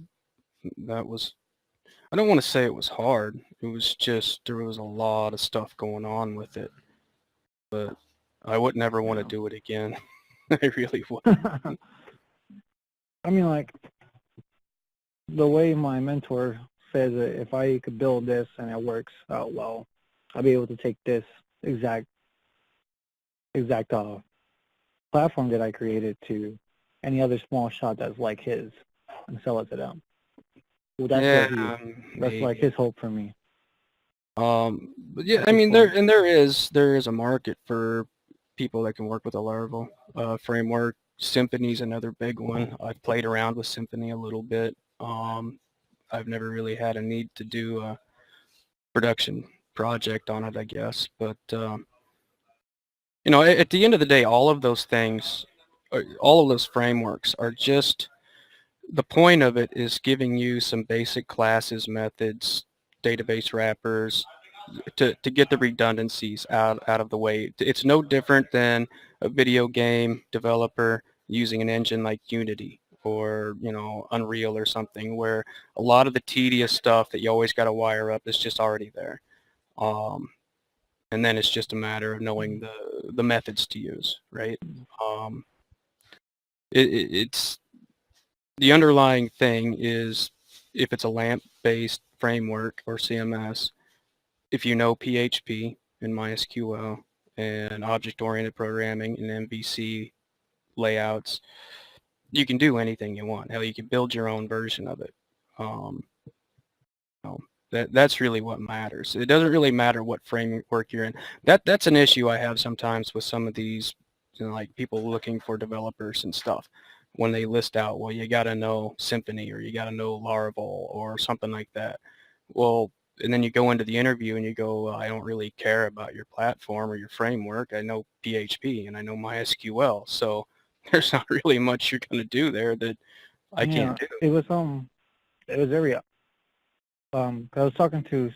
I don't want to say it was hard. It was just there was a lot of stuff going on with it, but I would never want to Yeah. do it again. I really would. I mean, like the way my mentor says that if I could build this and it works out well, I'll be able to take this exact platform that I created to any other small shop that's like his and sell it to them. Well, Yeah, that's like maybe. his hope for me But yeah, at I this mean point. there is a market for people that can work with a Laravel framework. Symfony's another big one. I've played around with Symfony a little bit. I've never really had a need to do a production project on it, I guess. But you know, at the end of the day, all of those things, all of those frameworks are just the point of it is giving you some basic classes, methods, database wrappers, to get the redundancies out of the way. It's no different than a video game developer using an engine like Unity or Unreal or something, where a lot of the tedious stuff that you always got to wire up is just already there. Um, and then it's just a matter of knowing the methods to use, right? Um, it's the underlying thing is if it's a LAMP-based framework or CMS, if you know PHP and MySQL and object-oriented programming and MVC layouts, you can do anything you want. Hell, you can build your own version of it. Um, you know, that's really what matters. It doesn't really matter what framework you're in. That's an issue I have sometimes with some of these like people looking for developers and stuff, when they list out, well, you got to know Symfony or you got to know Laravel or something like that. Well, and then you go into the interview and you go, well, I don't really care about your platform or your framework. I know PHP and I know MySQL. So there's not really much you're going to do there that I can't Yeah, do. it was very, I was talking to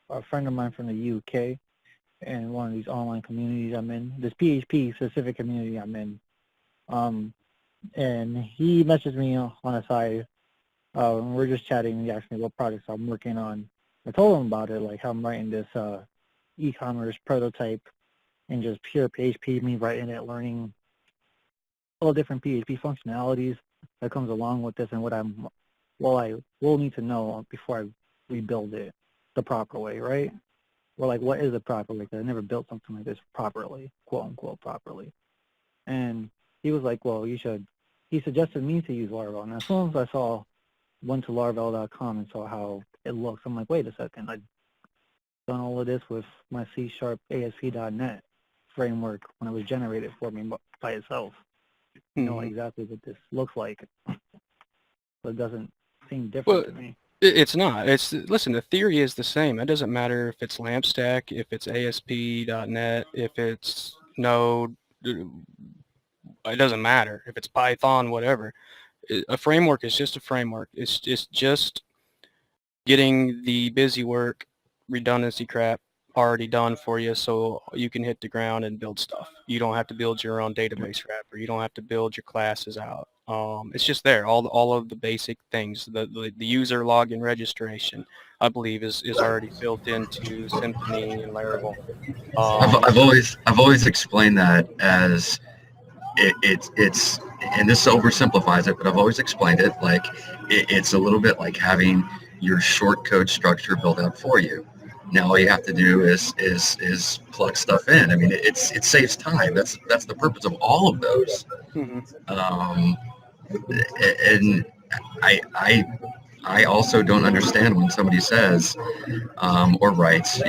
a friend of mine from the UK in one of these online communities I'm in, this PHP specific community I'm in. And he messaged me on the side. We're just chatting, and he asked me what projects I'm working on. I told him about it, like how I'm writing this e-commerce prototype and just pure PHP, me writing it, learning all the different PHP functionalities that comes along with this, and what I will need to know before I rebuild it the proper way, right? Or like, what is the proper way? Because I never built something like this properly, quote unquote properly. And he was like, well, you should. He suggested me to use Laravel. And as soon as went to laravel.com and saw how it looks, I'm like, wait a second, I've done all of this with my C# ASP.NET framework when it was generated for me by itself. You know exactly what this looks like, but it doesn't seem different to me. It's not. Listen, the theory is the same. It doesn't matter if it's LampStack, if it's ASP.NET, if it's Node. It doesn't matter if it's Python, whatever. A framework is just a framework. It's just getting the busy work, redundancy crap already done for you so you can hit the ground and build stuff. You don't have to build your own database wrapper. You don't have to build your classes out. It's just there. All of the basic things. The user login registration, I believe, is already built into Symfony and Laravel. I've always explained that as it's and this oversimplifies it, but I've always explained it like it's a little bit like having your short code structure built out for you. Now all you have to do is plug stuff in. I mean, it saves time. That's the purpose of all of those. Mm-hmm. And I also don't understand when somebody says or writes,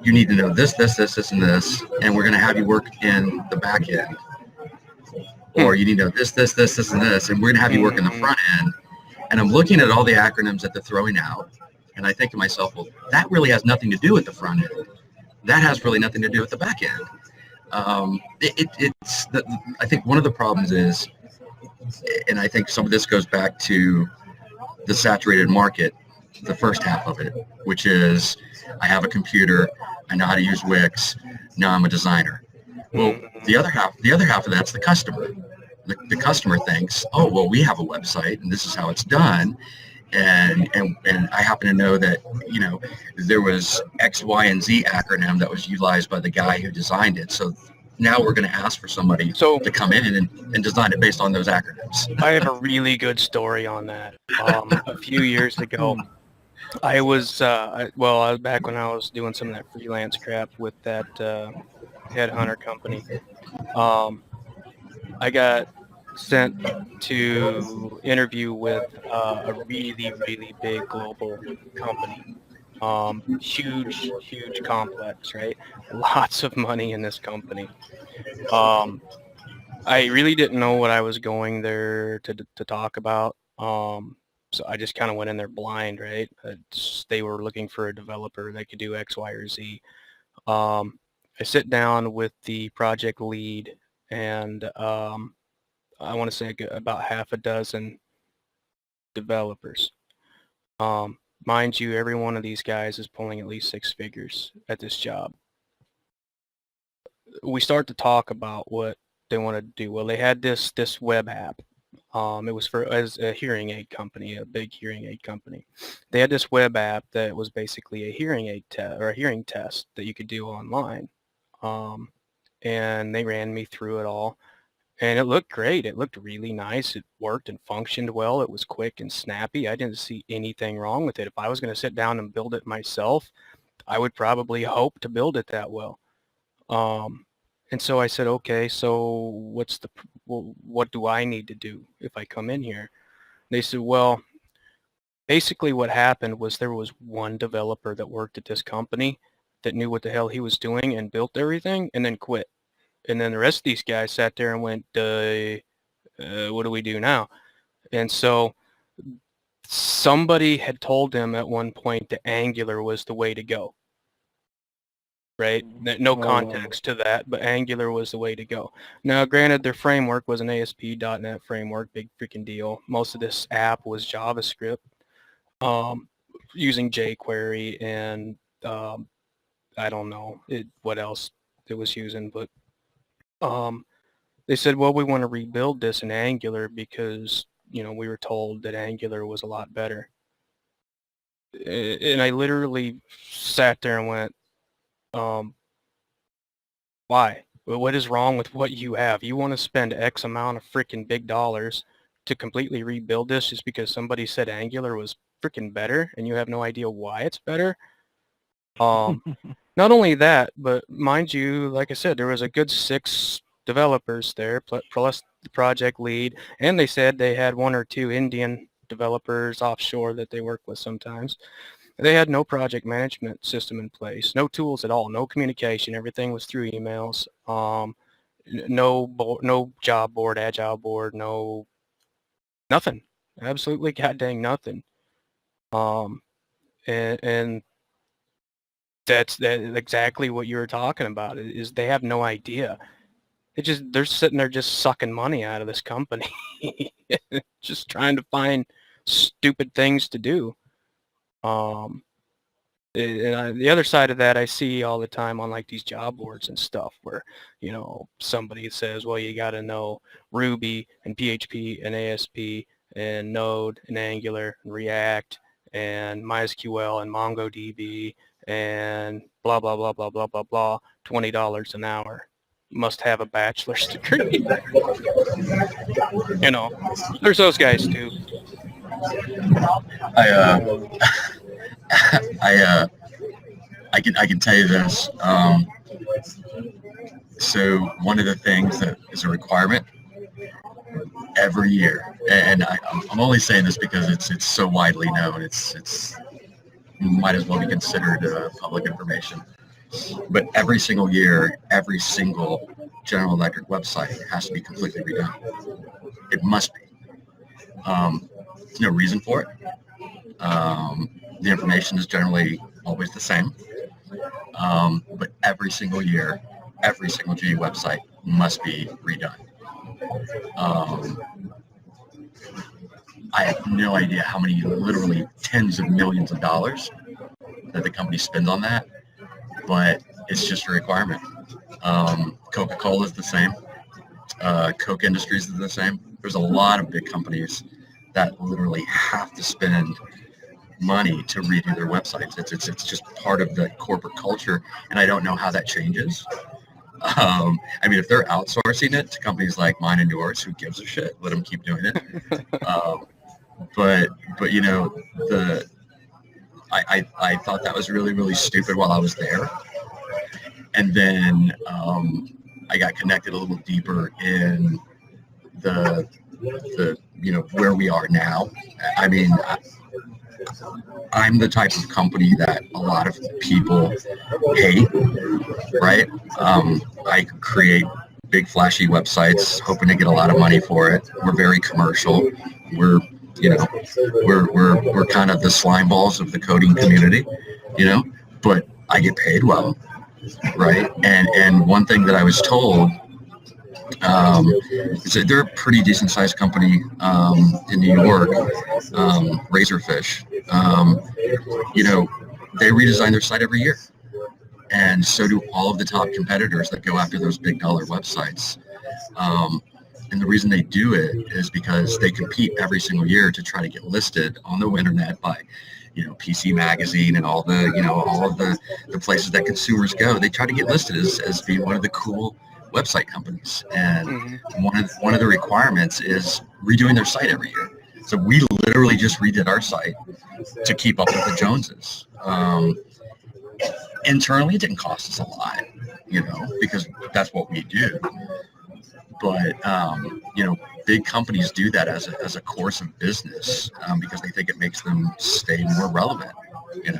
you need to know this, and this, and we're going to have you work in the back end. Or you need to know this, and this, and we're going to have you work in the front end. And I'm looking at all the acronyms that they're throwing out, and I think to myself, well, that really has nothing to do with the front end. That has really nothing to do with the back end. I think one of the problems is, and I think some of this goes back to the saturated market, the first half of it, which is I have a computer, I know how to use Wix, now I'm a designer. Well, the other half of that's the customer. The customer thinks, oh, well, we have a website and this is how it's done. And I happen to know that, there was X, Y, and Z acronym that was utilized by the guy who designed it. So now we're going to ask for somebody to come in and design it based on those acronyms. I have a really good story on that. A few years ago, I was back when I was doing some of that freelance crap with that headhunter company. I got sent to interview with a really, really big global company. Huge complex, right? Lots of money in this company. I really didn't know what I was going there to talk about. So I just kind of went in there blind, right? They were looking for a developer that could do X, Y, or Z. I sit down with the project lead, and I want to say about half a dozen developers. Mind you, every one of these guys is pulling at least 6 figures at this job. We start to talk about what they want to do. Well, they had this web app. It was as a hearing aid company, a big hearing aid company. They had this web app that was basically a hearing aid or a hearing test that you could do online. And they ran me through it all. And it looked great. It looked really nice. It worked and functioned well. It was quick and snappy. I didn't see anything wrong with it. If I was going to sit down and build it myself, I would probably hope to build it that well. And so I said, okay, so what do I need to do if I come in here? They said, well, basically what happened was there was one developer that worked at this company that knew what the hell he was doing and built everything and then quit. And then the rest of these guys sat there and went, what do we do now? And so somebody had told them at one point that Angular was the way to go, right? No context to that, but Angular was the way to go. Now, granted, their framework was an ASP.NET framework, big freaking deal. Most of this app was JavaScript, using jQuery and I don't know what else it was using, but they said, well, we want to rebuild this in Angular because, we were told that Angular was a lot better. And I literally sat there and went, why? What is wrong with what you have? You want to spend X amount of freaking big dollars to completely rebuild this just because somebody said Angular was freaking better and you have no idea why it's better? Not only that, but mind you, like I said, there was a good 6 developers there, plus the project lead, and they said they had 1 or 2 Indian developers offshore that they work with sometimes. They had no project management system in place, no tools at all, no communication. Everything was through emails. No job board, agile board, nothing. Absolutely goddamn nothing. And that's exactly what you were talking about. Is they have no idea. They're sitting there just sucking money out of this company, just trying to find stupid things to do. The other side of that I see all the time on like these job boards and stuff where, somebody says, well, you got to know Ruby and PHP and ASP and Node and Angular and React and MySQL and MongoDB and blah, blah, blah, blah, blah, blah, blah, $20 an hour. Must have a bachelor's degree. There's those guys too. I can tell you this. So one of the things that is a requirement every year, and I'm only saying this because it's so widely known. It's might as well be considered public information. But every single year, every single General Electric website has to be completely redone. It must be. There's no reason for it. The information is generally always the same. But every single year, every single GE website must be redone. I have no idea how many, literally tens of millions of dollars that the company spends on that, but it's just a requirement. Coca-Cola is the same. Coke Industries is the same. There's a lot of big companies that literally have to spend money to redo their websites. It's just part of the corporate culture, and I don't know how that changes. If they're outsourcing it to companies like mine and yours, who gives a shit? Let them keep doing it. But I thought that was really, really stupid while I was there, and then I got connected a little deeper in the where we are now. I'm the type of company that a lot of people hate, right? I create big flashy websites hoping to get a lot of money for it. We're very commercial. We're kind of the slime balls of the coding community, but I get paid well, right? And one thing that I was told is that they're a pretty decent sized company in New York, Razorfish. They redesign their site every year, and so do all of the top competitors that go after those big dollar websites. And the reason they do it is because they compete every single year to try to get listed on the internet by, PC Magazine and all of the places that consumers go. They try to get listed as being one of the cool website companies. And one of the requirements is redoing their site every year. So we literally just redid our site to keep up with the Joneses. Internally, it didn't cost us a lot, because that's what we do. But big companies do that as a course of business because they think it makes them stay more relevant. And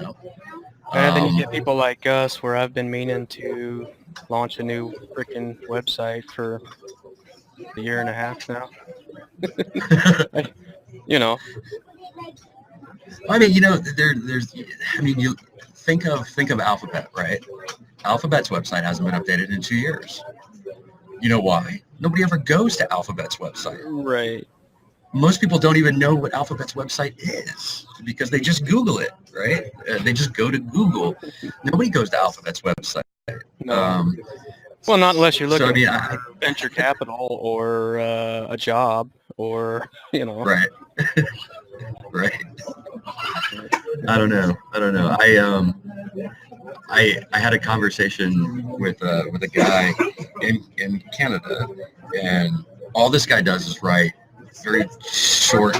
then you get people like us, where I've been meaning to launch a new freaking website for a year and a half now. You know, I mean, there's, I mean, you think of Alphabet, right? Alphabet's website hasn't been updated in 2 years. You know why? Nobody ever goes to Alphabet's website. right. Most people don't even know what Alphabet's website is because they just Google it, right? They just go to Google. Nobody goes to Alphabet's website. No. Um, Well, not unless you're so, looking I mean, for venture capital or a job or, right, right. I don't know. I had a conversation with a guy in Canada, and all this guy does is write very short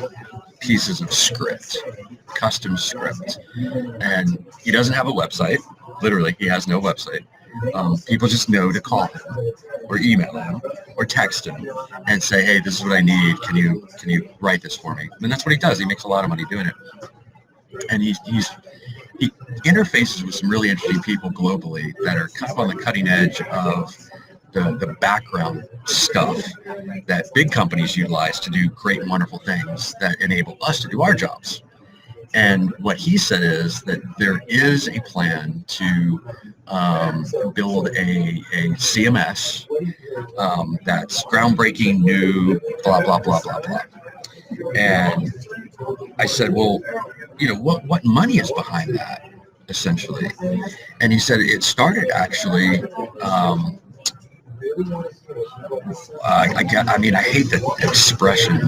pieces of script, custom script, and he doesn't have a website. Literally, he has no website. People just know to call him or email him or text him and say, "Hey, this is what I need. Can you write this for me?" And that's what he does. He makes a lot of money doing it, and he interfaces with some really interesting people globally that are kind of on the cutting edge of the background stuff that big companies utilize to do great and wonderful things that enable us to do our jobs. And what he said is that there is a plan to build a CMS that's groundbreaking, new, blah, blah, blah, blah, blah. And I said, well, what money is behind that, essentially? And he said it started actually, I hate the expression,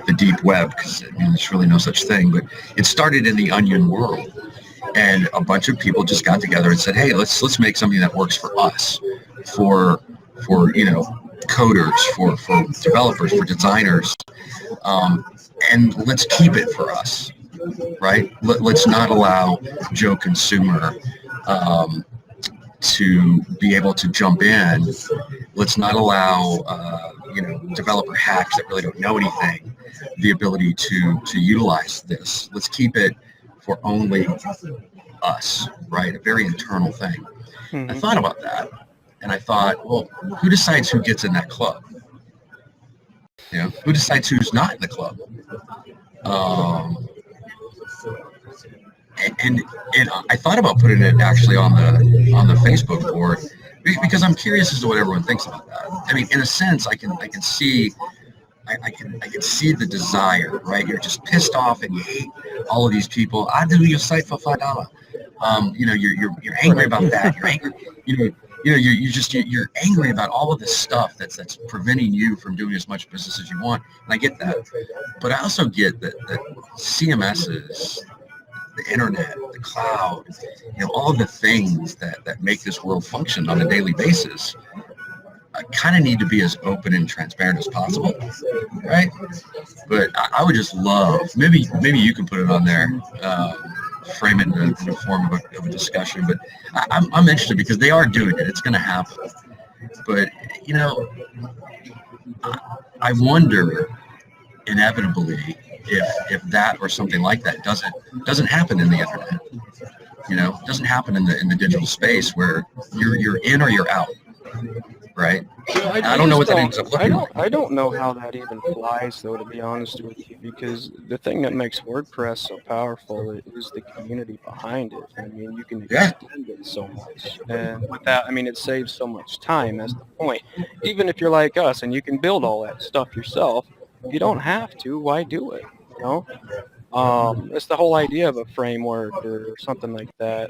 the deep web, because there's really no such thing, but it started in the onion world. And a bunch of people just got together and said, hey, let's make something that works for us, for coders, for developers, for designers, and let's keep it for us, right? Let's not allow Joe Consumer to be able to jump in. Let's not allow developer hacks that really don't know anything the ability to utilize this. Let's keep it for only us, right? A very internal thing. Mm-hmm. I thought about that, and I thought, well, who decides who gets in that club? Who decides who's not in the club? And I thought about putting it actually on the Facebook board because I'm curious as to what everyone thinks about that. I mean, in a sense, I can see the desire, right? You're just pissed off and you hate all of these people. I do your site for $5. You're angry about that. You're angry. You're angry about all of this stuff that's preventing you from doing as much business as you want. And I get that, but I also get that CMSs, the internet, the cloud, all of the things that make this world function on a daily basis, kind of need to be as open and transparent as possible, right? But I would just love, maybe you can put it on there, frame it in the form of a discussion. But I'm interested because they are doing it. It's going to happen. But I wonder inevitably if that or something like that doesn't happen in the internet. Doesn't happen in the digital space where you're in or you're out. Right. I don't know what that ends up looking like. I don't know how that even flies, though, to be honest with you, because the thing that makes WordPress so powerful is the community behind it. I mean, you can extend it so much, and with that, I mean, it saves so much time. That's the point. Even if you're like us and you can build all that stuff yourself, you don't have to. Why do it? It's the whole idea of a framework or something like that.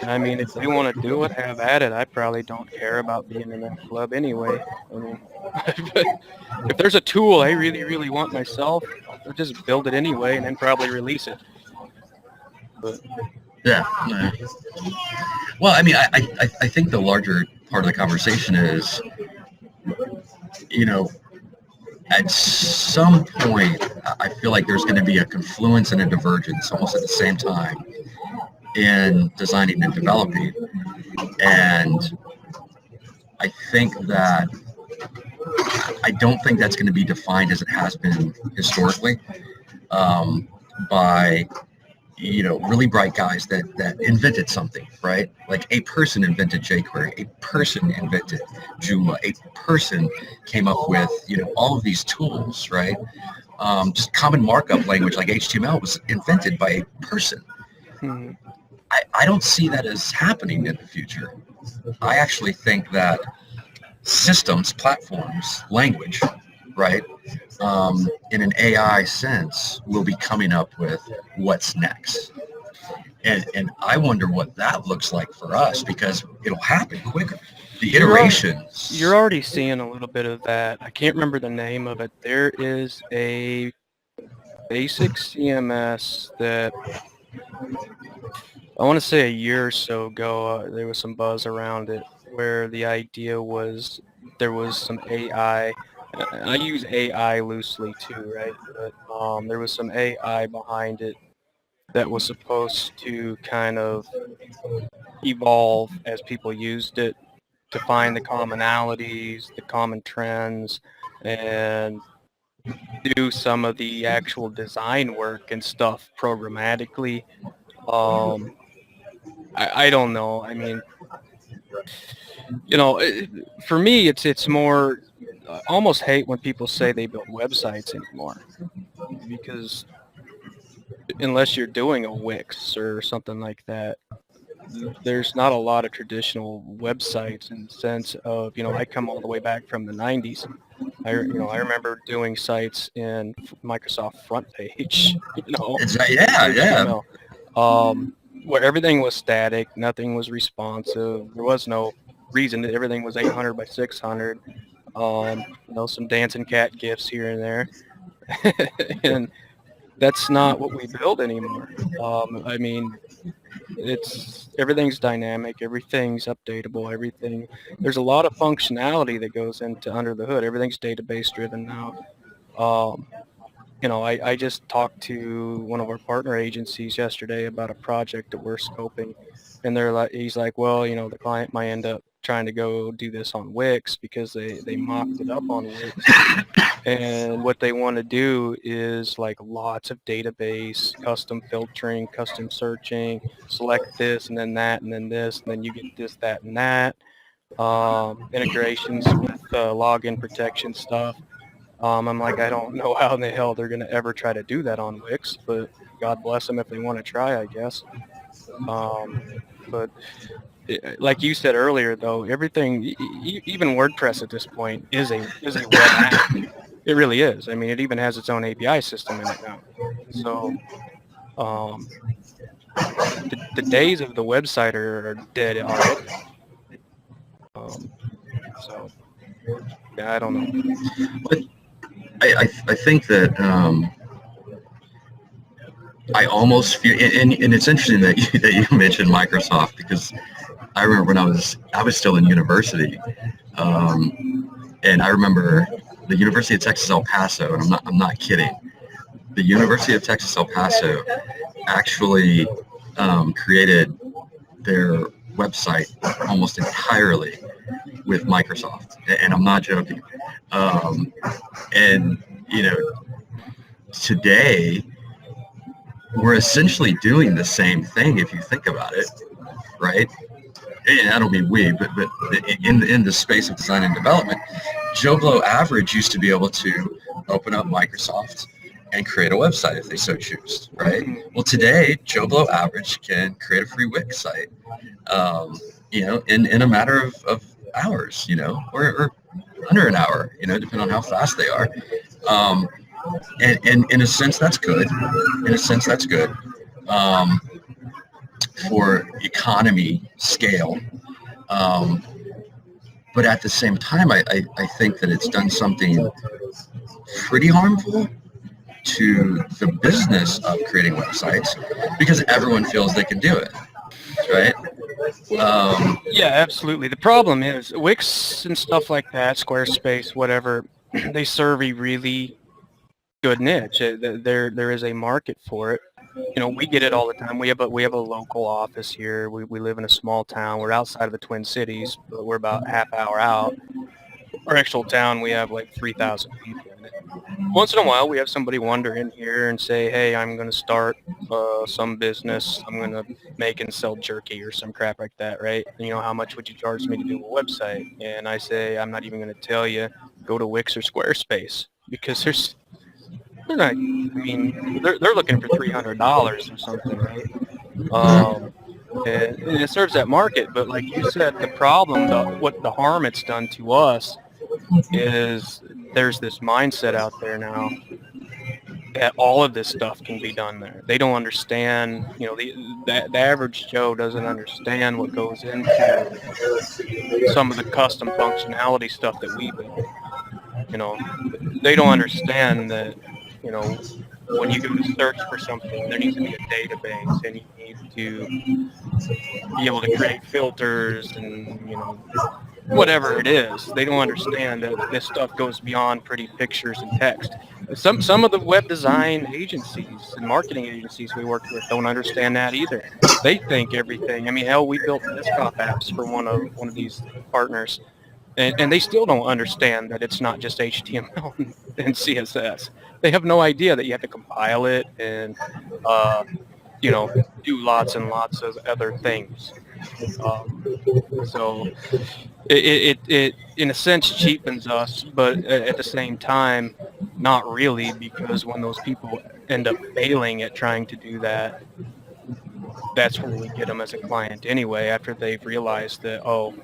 I mean, if they want to do it, have at it. I probably don't care about being in that club anyway. I mean, if there's a tool I really, really want myself, I'll just build it anyway and then probably release it. But yeah. Well, I mean, I think the larger part of the conversation is, at some point, I feel like there's going to be a confluence and a divergence almost at the same time in designing and developing. And I don't think that's going to be defined as it has been historically, by really bright guys that invented something, right? Like a person invented jQuery, a person invented Joomla, a person came up with, all of these tools, right? Just common markup language like HTML was invented by a person. Hmm. I don't see that as happening in the future. I actually think that systems, platforms, language, right, in an AI sense, will be coming up with what's next. And I wonder what that looks like for us because it'll happen quicker. The You're iterations. already seeing a little bit of that. I can't remember the name of it. There is a basic CMS that I want to say a year or so ago, there was some buzz around it where the idea was there was some AI. I use AI loosely too, right? But there was some AI behind it that was supposed to kind of evolve as people used it to find the commonalities, the common trends, and do some of the actual design work and stuff programmatically. Um, I don't know. I mean, for me, it's more. I almost hate when people say they build websites anymore because unless you're doing a Wix or something like that, there's not a lot of traditional websites in the sense of, I come all the way back from the 90s. I remember doing sites in Microsoft front page, Yeah, yeah. HTML, where everything was static, nothing was responsive. There was no reason that everything was 800 by 600. Some dancing cat gifs here and there. And that's not what we build anymore. I mean, everything's dynamic, everything's updatable, there's a lot of functionality that goes into under the hood. Everything's database driven now. Um, I just talked to one of our partner agencies yesterday about a project that we're scoping, and he's like, well, the client might end up trying to go do this on Wix because they mocked it up on Wix. And what they want to do is like lots of database, custom filtering, custom searching, select this and then that and then this, and then you get this, that, and that. Integrations with login protection stuff. I'm like, I don't know how in the hell they're going to ever try to do that on Wix, but God bless them if they want to try, I guess. But like you said earlier, though, everything, even WordPress at this point is a web app. It really is. I mean, it even has its own API system in it now. So um, the days of the website are dead already. So yeah, I don't know. But I think that I almost feel, and it's interesting that you mentioned Microsoft because I remember when I was still in university, and I remember the University of Texas El Paso, and I'm not kidding. The University of Texas El Paso actually created their website almost entirely with Microsoft, and I'm not joking. Um, and today we're essentially doing the same thing if you think about it, right? And I don't mean we, but in the space of design and development, Joe Blow Average used to be able to open up Microsoft and create a website if they so choose, right? Well, today Joe Blow Average can create a free Wix site, in a matter of hours, or under an hour, depending on how fast they are. And in a sense, that's good. In a sense, that's good for economy scale. Um, but at the same time, I think that it's done something pretty harmful to the business of creating websites because everyone feels they can do it, right? Yeah, absolutely. The problem is Wix and stuff like that, Squarespace, whatever, they serve a really good niche. There is a market for it. We get it all the time. We have a local office here. We live in a small town. We're outside of the Twin Cities, but we're about half hour out. our actual town, we have like 3,000 people in it. Once in a while, we have somebody wander in here and say, hey, I'm going to start some business. I'm going to make and sell jerky or some crap like that, right? And, how much would you charge me to do a website? And I say, I'm not even going to tell you, go to Wix or Squarespace, because they're not, I mean, they're looking for $300 or something, right? And it serves that market. But like you said, the problem, what the harm it's done to us is there's this mindset out there now that all of this stuff can be done there. They don't understand, the average Joe doesn't understand what goes into some of the custom functionality stuff that we build. They don't understand that, when you go to search for something, there needs to be a database, and you need to be able to create filters and, whatever it is. They don't understand that this stuff goes beyond pretty pictures and text. Some of the web design agencies and marketing agencies we work with don't understand that either. They think everything. I mean, hell, we built desktop apps for one of these partners, and they still don't understand that it's not just HTML and CSS. They have no idea that you have to compile it and do lots and lots of other things. So it in a sense cheapens us, but at the same time, not really, because when those people end up failing at trying to do that, that's where we get them as a client anyway, after they've realized that, oh,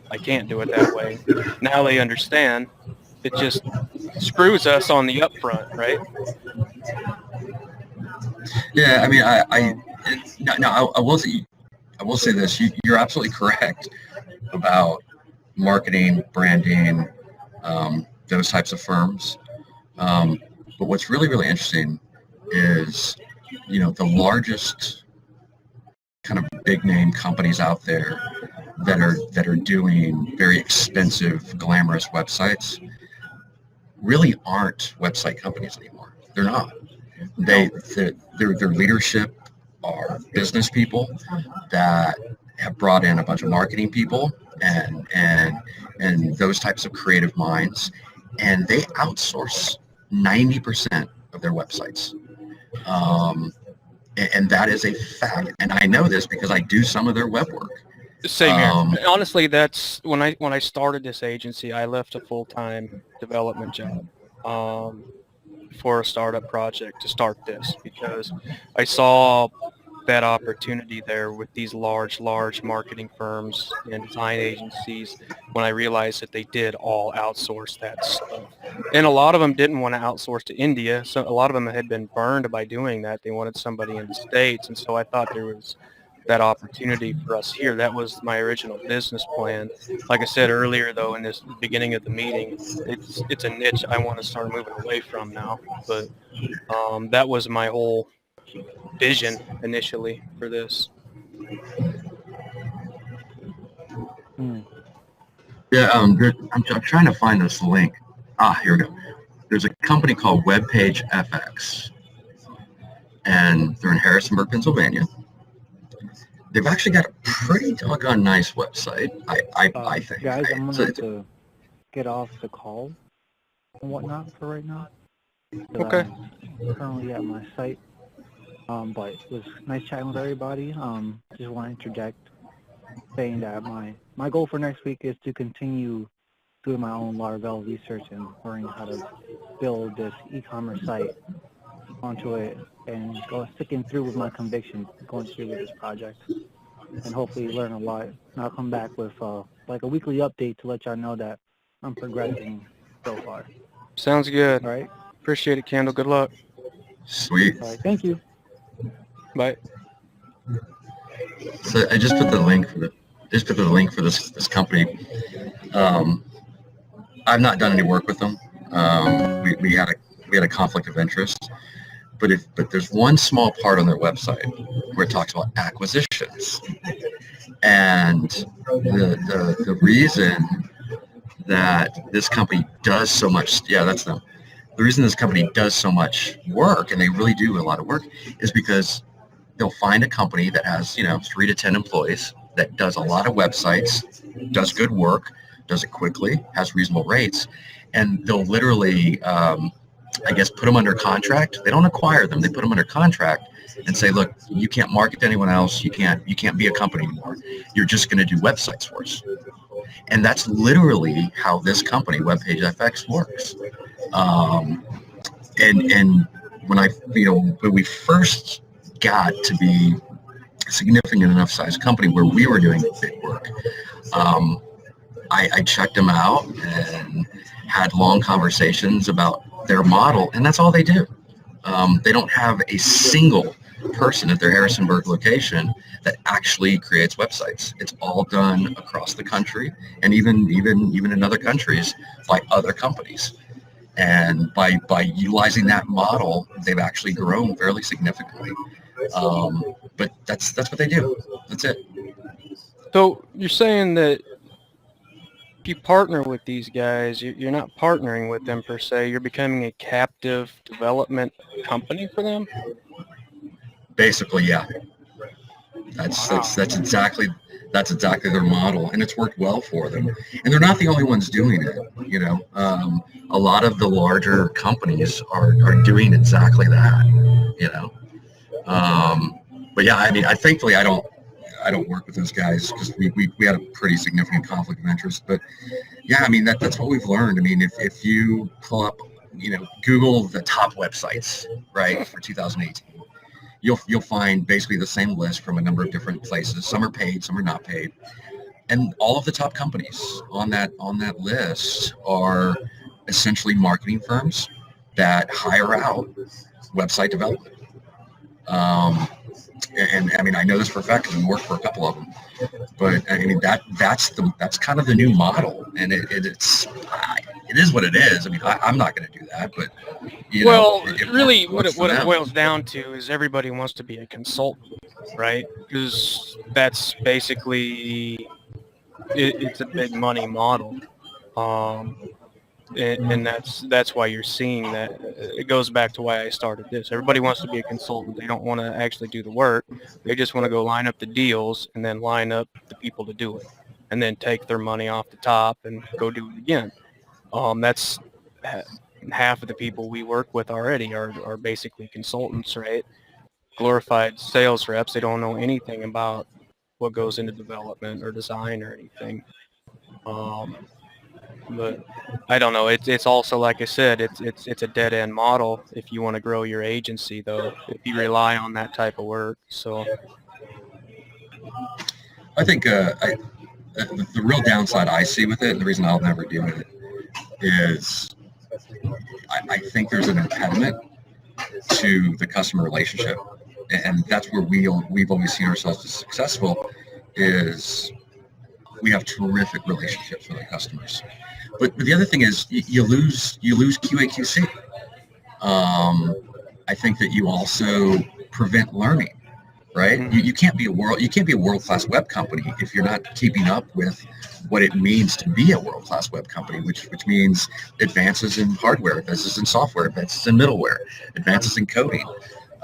I can't do it that way. Now they understand. It just screws us on the upfront, right? Yeah, I mean, I will say this. You're absolutely correct about marketing, branding, those types of firms. But what's really, really interesting is, the largest kind of big name companies out there that are doing very expensive, glamorous websites really aren't website companies anymore. They're not. Their leadership are business people that have brought in a bunch of marketing people and those types of creative minds, and they outsource 90% of their websites. And that is a fact. And I know this because I do some of their web work. Same here. Honestly, that's when I started this agency, I left a full-time development job for a startup project to start this, because I saw that opportunity there with these large marketing firms and design agencies, when I realized that they did all outsource that stuff. And a lot of them didn't want to outsource to India. So a lot of them had been burned by doing that. They wanted somebody in the States. And so I thought there was that opportunity for us here. That was my original business plan. Like I said earlier, though, in this beginning of the meeting, it's a niche I want to start moving away from now. But that was my whole vision initially for this. Yeah, I'm trying to find this link. Here we go. There's a company called Webpage FX, and they're in Harrisonburg, Pennsylvania. They've actually got a pretty doggone nice website, I think. Guys, I'm going to have to get off the call and whatnot for right now. Okay. I'm currently at my site. But it was nice chatting with everybody. Just want to interject saying that my goal for next week is to continue doing my own Laravel research and learning how to build this e-commerce site onto it, and sticking through with my conviction going through with this project, and hopefully learn a lot. And I'll come back with like a weekly update to let y'all know that I'm progressing so far. Sounds good. All right. Appreciate it, Kendall. Good luck. Sweet. All right. Thank you. Bye. So I just put the link for this company. I've not done any work with them. We had a conflict of interest. But there's one small part on their website where it talks about acquisitions, and the reason that this company does so much, that's them. The reason this company does so much work, and they really do a lot of work, is because they'll find a company that has 3 to 10 employees that does a lot of websites, does good work, does it quickly, has reasonable rates, and they'll literally, I guess, put them under contract. They don't acquire them; they put them under contract and say, "Look, you can't market to anyone else. You can't be a company anymore. You're just going to do websites for us." And that's literally how this company, WebPageFX, works. Um, and when we first got to be a significant enough size company where we were doing big work, I checked them out and had long conversations about their model, and that's all they do. They don't have a single person at their Harrisonburg location that actually creates websites. It's all done across the country, and even in other countries by other companies. And by utilizing that model, they've actually grown fairly significantly. But that's what they do. That's it. So you're saying that if you partner with these guys, you're not partnering with them per se. You're becoming a captive development company for them? Basically, yeah. That's exactly their model, and it's worked well for them. And they're not the only ones doing it. A lot of the larger companies are doing exactly that. But yeah, I mean, thankfully I don't work with those guys because we had a pretty significant conflict of interest. But yeah, I mean that's what we've learned. I mean, if you pull up, Google the top websites, right, for 2018. You'll find basically the same list from a number of different places. Some are paid, some are not paid, and all of the top companies on that list are essentially marketing firms that hire out website development. And I mean, I know this for a fact because I worked for a couple of them. But I mean, that's kind of the new model, and it is what it is. I mean, I'm not going to do that, but really, what it boils down to is everybody wants to be a consultant, right? Because that's basically it's a big money model, and that's why you're seeing that. It goes back to why I started this. Everybody wants to be a consultant. They don't want to actually do the work. They just want to go line up the deals and then line up the people to do it, and then take their money off the top and go do it again. That's half of the people we work with already are basically consultants, right? Glorified sales reps. They don't know anything about what goes into development or design or anything. But I don't know. It's also, like I said, it's a dead end model if you want to grow your agency, though, if you rely on that type of work. So I think the real downside I see with it, and the reason I'll never do it, is I think there's an impediment to the customer relationship, and that's where we've always seen ourselves as successful. Is we have terrific relationships with our customers, but the other thing is you lose QA/QC. I think that you also prevent learning. Right? mm-hmm. You can't be a world-class web company if you're not keeping up with what it means to be a world-class web company, which means advances in hardware, advances in software, advances in middleware, advances in coding.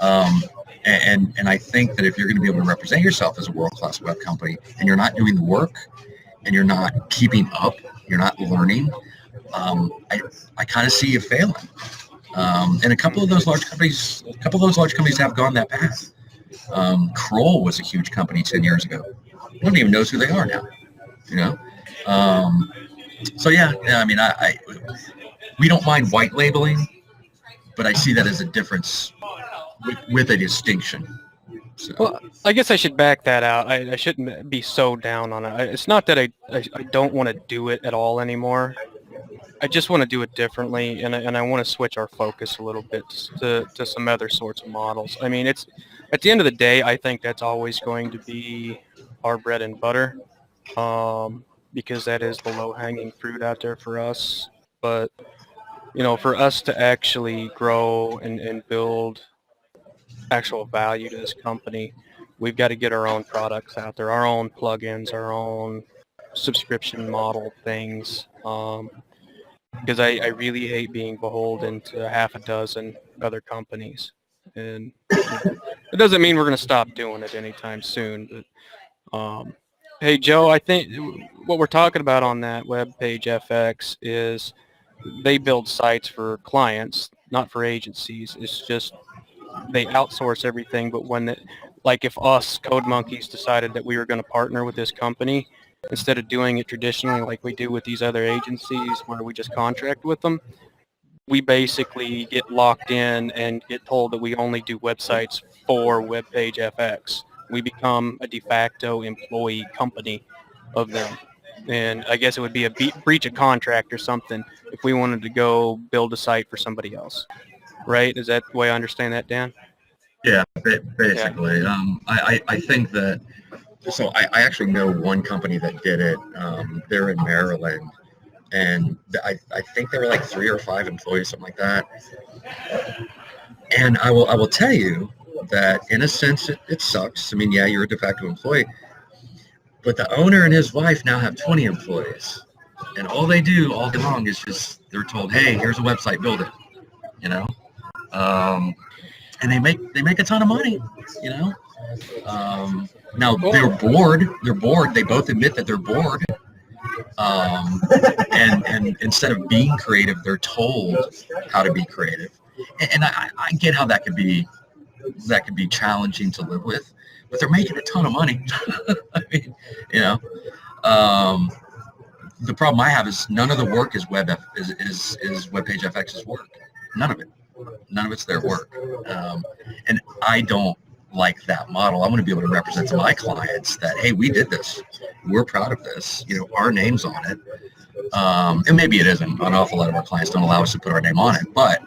And I think that if you're going to be able to represent yourself as a world-class web company and you're not doing the work and you're not keeping up, you're not learning, I kind of see you failing. And a couple of those large companies have gone that path. Kroll was a huge company 10 years ago. No one even knows who they are now, So yeah, I mean, we don't mind white labeling, but I see that as a difference with a distinction. So. Well, I guess I should back that out. I shouldn't be so down on it. It's not that I don't want to do it at all anymore. I just want to do it differently, and I want to switch our focus a little bit to some other sorts of models. I mean, it's at the end of the day, I think that's always going to be our bread and butter, because that is the low-hanging fruit out there for us. But for us to actually grow and build actual value to this company, we've got to get our own products out there, our own plugins, our own subscription model things. Because I really hate being beholden to half a dozen other companies. And it doesn't mean we're going to stop doing it anytime soon, but Hey, Joe, I think what we're talking about on that web page FX is they build sites for clients, not for agencies. It's just they outsource everything. But like if us Code Monkeys decided that we were going to partner with this company, instead of doing it traditionally like we do with these other agencies where we just contract with them, we basically get locked in and get told that we only do websites for WebPage FX. We become a de facto employee company of them. And I guess it would be a breach of contract or something if we wanted to go build a site for somebody else. Right? Is that the way I understand that, Dan? Yeah, Yeah. basically. I think that, so I actually know one company that did it. They're in Maryland, and I think there were like 3 or 5 employees, something like that. And I will tell you that in a sense it sucks. I mean, yeah, you're a de facto employee, but the owner and his wife now have 20 employees, and all they do all day long is just they're told, hey, here's a website, build it. You know, um, and they make a ton of money. You know, now they're Well, bored. They're bored. They both admit that they're bored. Um, and instead of being creative, they're told how to be creative. And I get how that could be challenging to live with, but they're making a ton of money. I mean, you know, um, the problem I have is none of the work is WebPage FX's work. None of it. None of it's their work. And I don't like that model. I want to be able to represent to my clients that, hey, we did this. We're proud of this. Our name's on it. And maybe it isn't. An awful lot of our clients don't allow us to put our name on it, but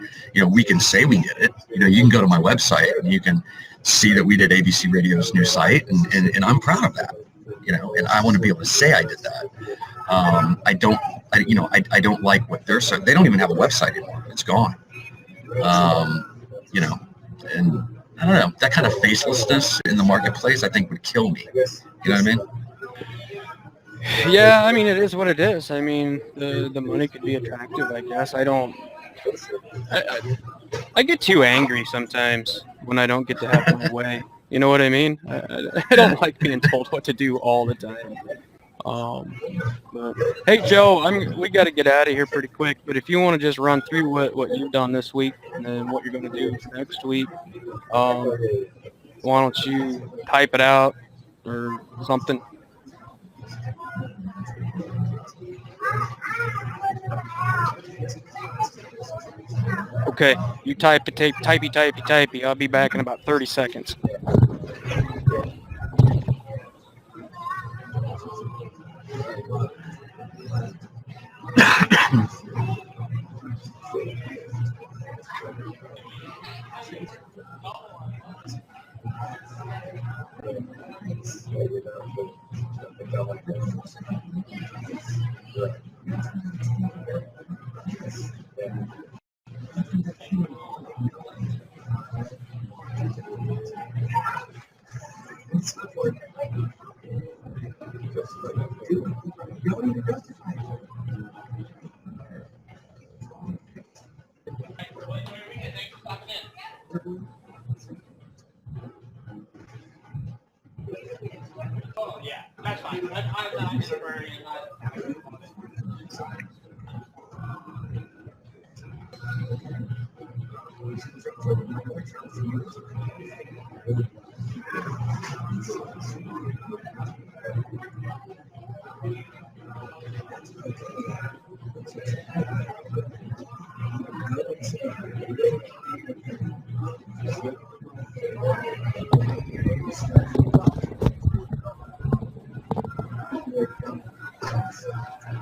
we can say we did it. You can go to my website and you can see that we did ABC Radio's new site, and I'm proud of that. And I want to be able to say I did that. I don't like what they're saying. They don't even have a website anymore. It's gone. You know, and I don't know, that kind of facelessness in the marketplace, I think would kill me. You know what I mean? yeah, I mean, it is what it is. I mean, the money could be attractive, I guess. I get too angry sometimes when I don't get to have my way. You know what I mean? I Yeah. don't like being told what to do all the time. Um, but hey, Joe, we got to get out of here pretty quick. But if you want to just run through what you've done this week and then what you're going to do next week, um, why don't you type it out or something? Okay, you typey. I'll be back in about 30 seconds.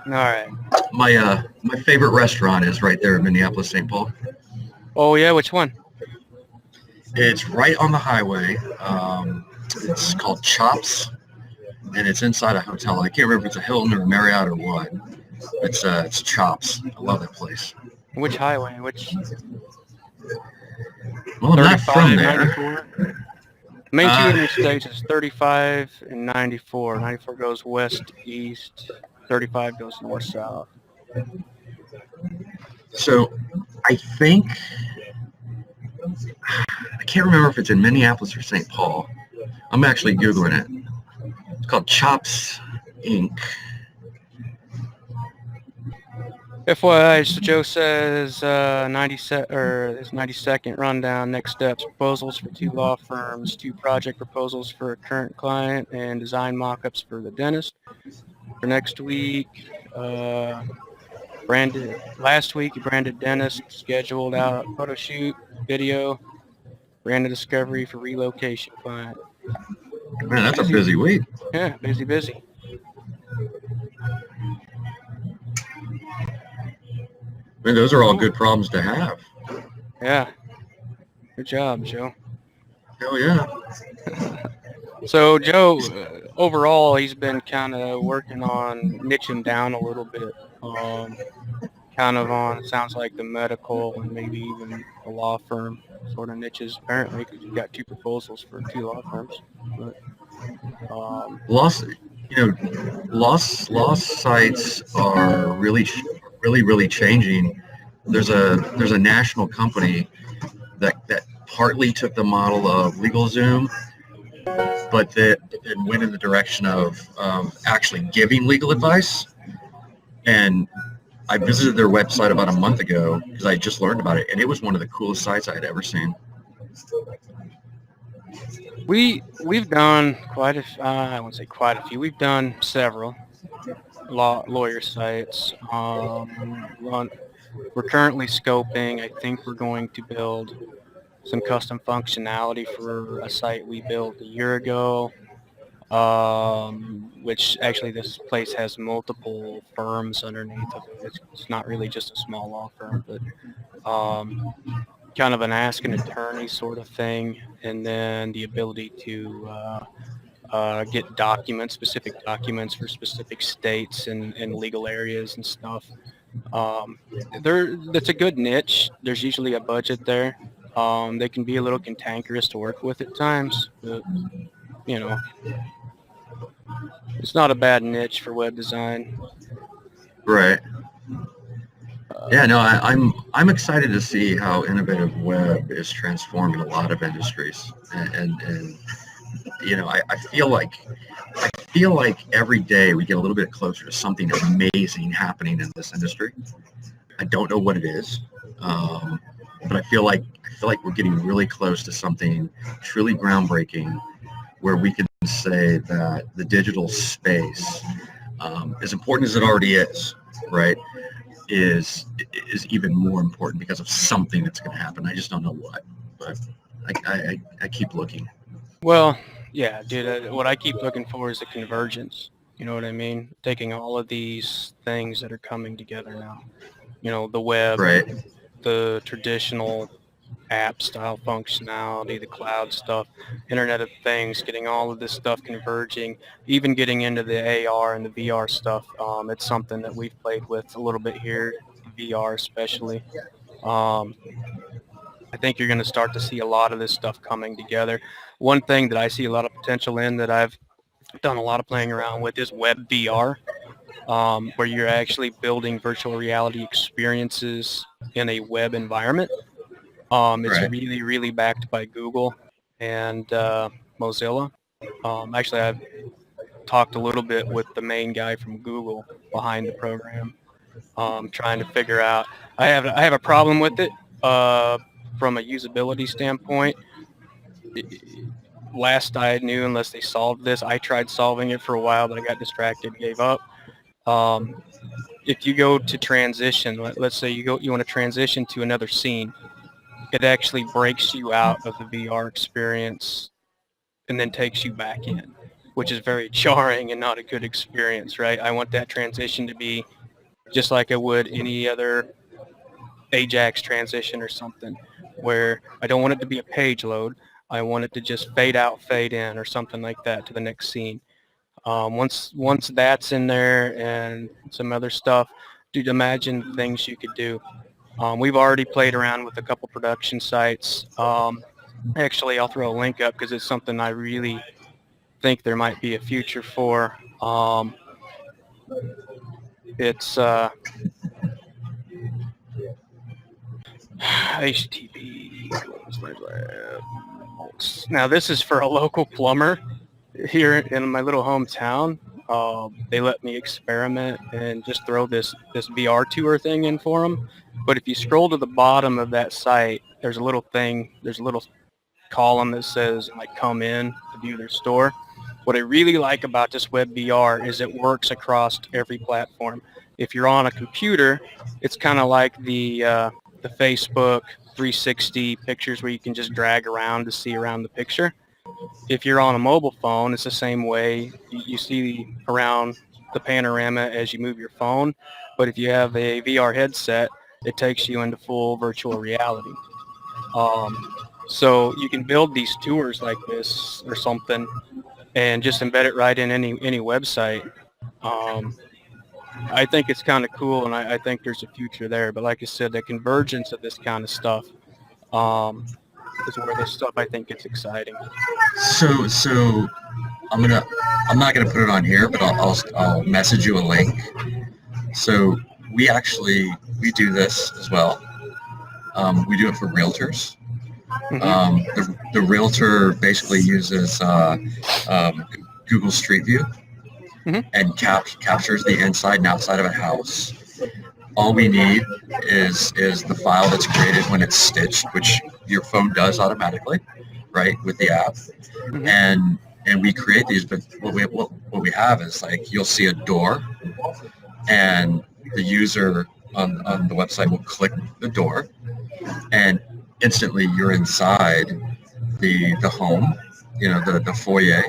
All right. My favorite restaurant is right there in Minneapolis, St. Paul. Oh yeah, which one? It's right on the highway. It's called Chops, and it's inside a hotel. I can't remember if it's a Hilton or a Marriott or what. It's Chops. I love that place. Which highway? Which Well, I'm not from 35, there. 94? Main two Uh, interstates is 35 and 94. 94 goes west, east. 35 goes north, south. so I think I can't remember if it's in Minneapolis or St. Paul. I'm actually Googling it. called Chops Inc. FYI, so Joe says 90-second rundown, next steps, proposals for 2 law firms, 2 project proposals for a current client, and design mock-ups for the dentist. For next week, last week, branded dentist, scheduled out photo shoot, video, branded discovery for relocation client. Man, that's a busy week. Yeah, busy. I mean, those are all good problems to have. Yeah. Good job, Joe. Hell yeah. So Joe, overall, he's been kind of working on niching down a little bit, kind of on, it sounds like the medical and maybe even the law firm sort of niches, apparently, because you've got 2 proposals for 2 law firms. But, Lost, lost sites are really changing. There's a national company that partly took the model of LegalZoom, but that it went in the direction of actually giving legal advice. And I visited their website about a month ago because I just learned about it, and it was one of the coolest sites I had ever seen. we've done I won't say quite a few. We've done several lawyer sites. We're currently scoping. I think we're going to build some custom functionality for a site we built a year ago, which actually this place has multiple firms underneath of it. It's not really just a small law firm, but kind of an ask an attorney sort of thing, and then the ability to get specific documents for specific states and legal areas and stuff. That's a good niche. There's usually a budget there. They can be a little cantankerous to work with at times, but it's not a bad niche for web design. Right. Yeah, no, I'm excited to see how innovative web is transforming a lot of industries, and I feel like every day we get a little bit closer to something amazing happening in this industry. I don't know what it is, but I feel like we're getting really close to something truly groundbreaking, where we can say that the digital space, as important as it already is, right, is even more important because of something that's going to happen. I just don't know what, but I keep looking. Well, yeah, dude, what I keep looking for is a convergence. You know what I mean? Taking all of these things that are coming together now. The web, Right. the traditional app style functionality, the cloud stuff, Internet of Things, getting all of this stuff converging, even getting into the AR and the VR stuff. It's something that we've played with a little bit here, VR especially. I think you're going to start to see a lot of this stuff coming together. One thing that I see a lot of potential in that I've done a lot of playing around with is web VR, where you're actually building virtual reality experiences in a web environment. It's Right. really backed by Google and Mozilla. Actually, I've talked a little bit with the main guy from Google behind the program, trying to figure out. I have a problem with it from a usability standpoint. Last I knew, unless they solved this, I tried solving it for a while, but I got distracted, gave up. If you go to transition, let's say you want to transition to another scene, it actually breaks you out of the VR experience and then takes you back in, which is very jarring and not a good experience, right? I want that transition to be just like I would any other Ajax transition or something, where I don't want it to be a page load. I want it to just fade out, fade in, or something like that to the next scene. Once that's in there and some other stuff, dude, imagine things you could do. We've already played around with a couple production sites. Actually, I'll throw a link up because it's something I really think there might be a future for. It's HTTP. Now this is for a local plumber. here in my little hometown, they let me experiment and just throw this VR tour thing in for them. But if you scroll to the bottom of that site, there's a little thing, there's a little column that says like come in to view their store. What I really like about this web VR is it works across every platform. If you're on a computer, it's kind of like the Facebook 360 pictures where you can just drag around to see around the picture. If you're on a mobile phone, it's the same way. You see around the panorama as you move your phone. But if you have a VR headset, it takes you into full virtual reality. Um, so you can build these tours like this or something and just embed it right in any website. Um, I think it's kind of cool, and I think there's a future there. But like I said, the convergence of this kind of stuff um, is where this stuff I think gets exciting. So I'm not gonna put it on here, but I'll message you a link. So we do this as well. We do it for realtors. Mm-hmm. The realtor basically uses Google Street View Mm-hmm. and captures the inside and outside of a house. All we need is the file that's created when it's stitched, which your phone does automatically, right, with the app. Mm-hmm. And we create these, but what we have is like you'll see a door, and the user on the website will click the door, and instantly you're inside the home, the foyer,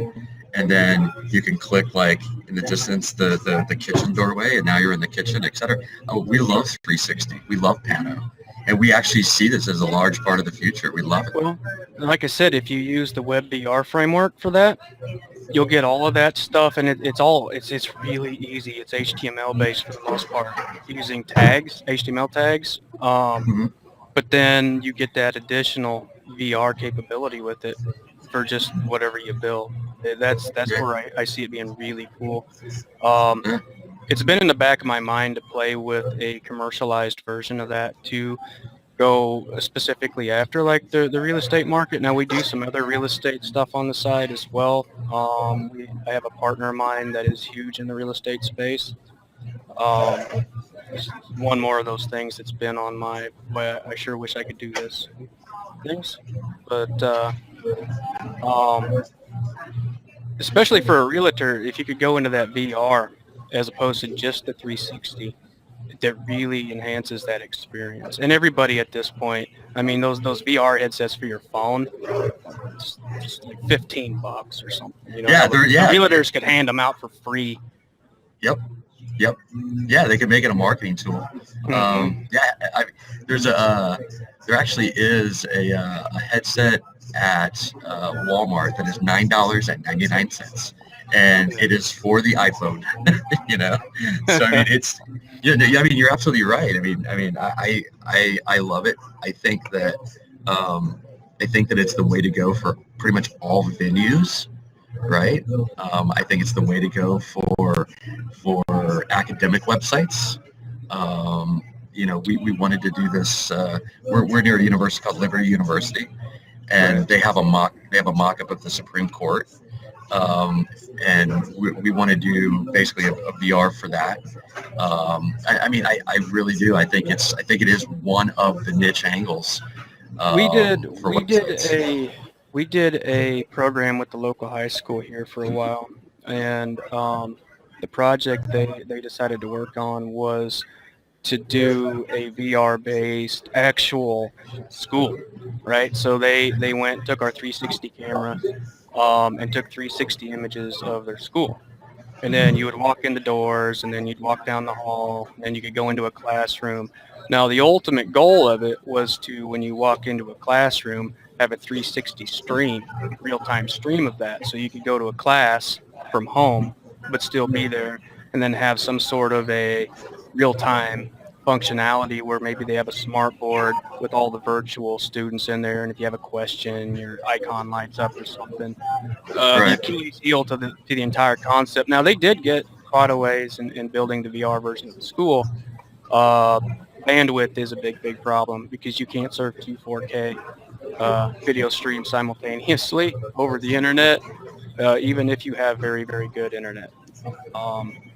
and then you can click like in the distance the kitchen doorway, and now you're in the kitchen, etc. Oh, we love 360. We love Pano. And we actually see this as a large part of the future. We love it. Well, like I said, if you use the WebVR framework for that, you'll get all of that stuff, and it's really easy. It's HTML based for the most part, using tags, HTML tags. Mm-hmm. But then you get that additional VR capability with it for just whatever you build. That's where I see it being really cool. It's been in the back of my mind to play with a commercialized version of that to go specifically after like the real estate market. Now we do some other real estate stuff on the side as well. I have a partner of mine that is huge in the real estate space. It's one more of those things that's been on my, well, I sure wish I could do this things, but especially for a realtor, if you could go into that VR as opposed to just the 360, that really enhances that experience. And everybody at this point, I mean, those VR headsets for your phone, it's just like $15 or something. Yeah, the realtors could hand them out for free. Yep. Yeah, they could make it a marketing tool. Mm-hmm. There actually is a headset at Walmart that is $9.99, and it is for the iPhone. So I mean, you're absolutely right. I love it. I think that it's the way to go for pretty much all venues. Right. I think it's the way to go for academic websites. We wanted to do this. We're near a university called Liberty University, and they have a mock-up of the Supreme Court. And we want to do basically a VR for that. I really do. I think it is one of the niche angles. We did a program with the local high school here for a while, and the project they decided to work on was to do a VR-based actual school, right? So they went, took our 360 camera and took 360 images of their school. And then you would walk in the doors, and then you'd walk down the hall, and then you could go into a classroom. Now, the ultimate goal of it was to, when you walk into a classroom, have a 360 stream, real-time stream of that. So you could go to a class from home, but still be there, and then have some sort of a real-time functionality where maybe they have a smart board with all the virtual students in there, and if you have a question, your icon lights up or something. The key deal to the entire concept. Now, they did get quite a ways in building the VR version of the school. Bandwidth is a big problem because you can't serve two 4K video streams simultaneously over the internet. even if you have very, very good internet.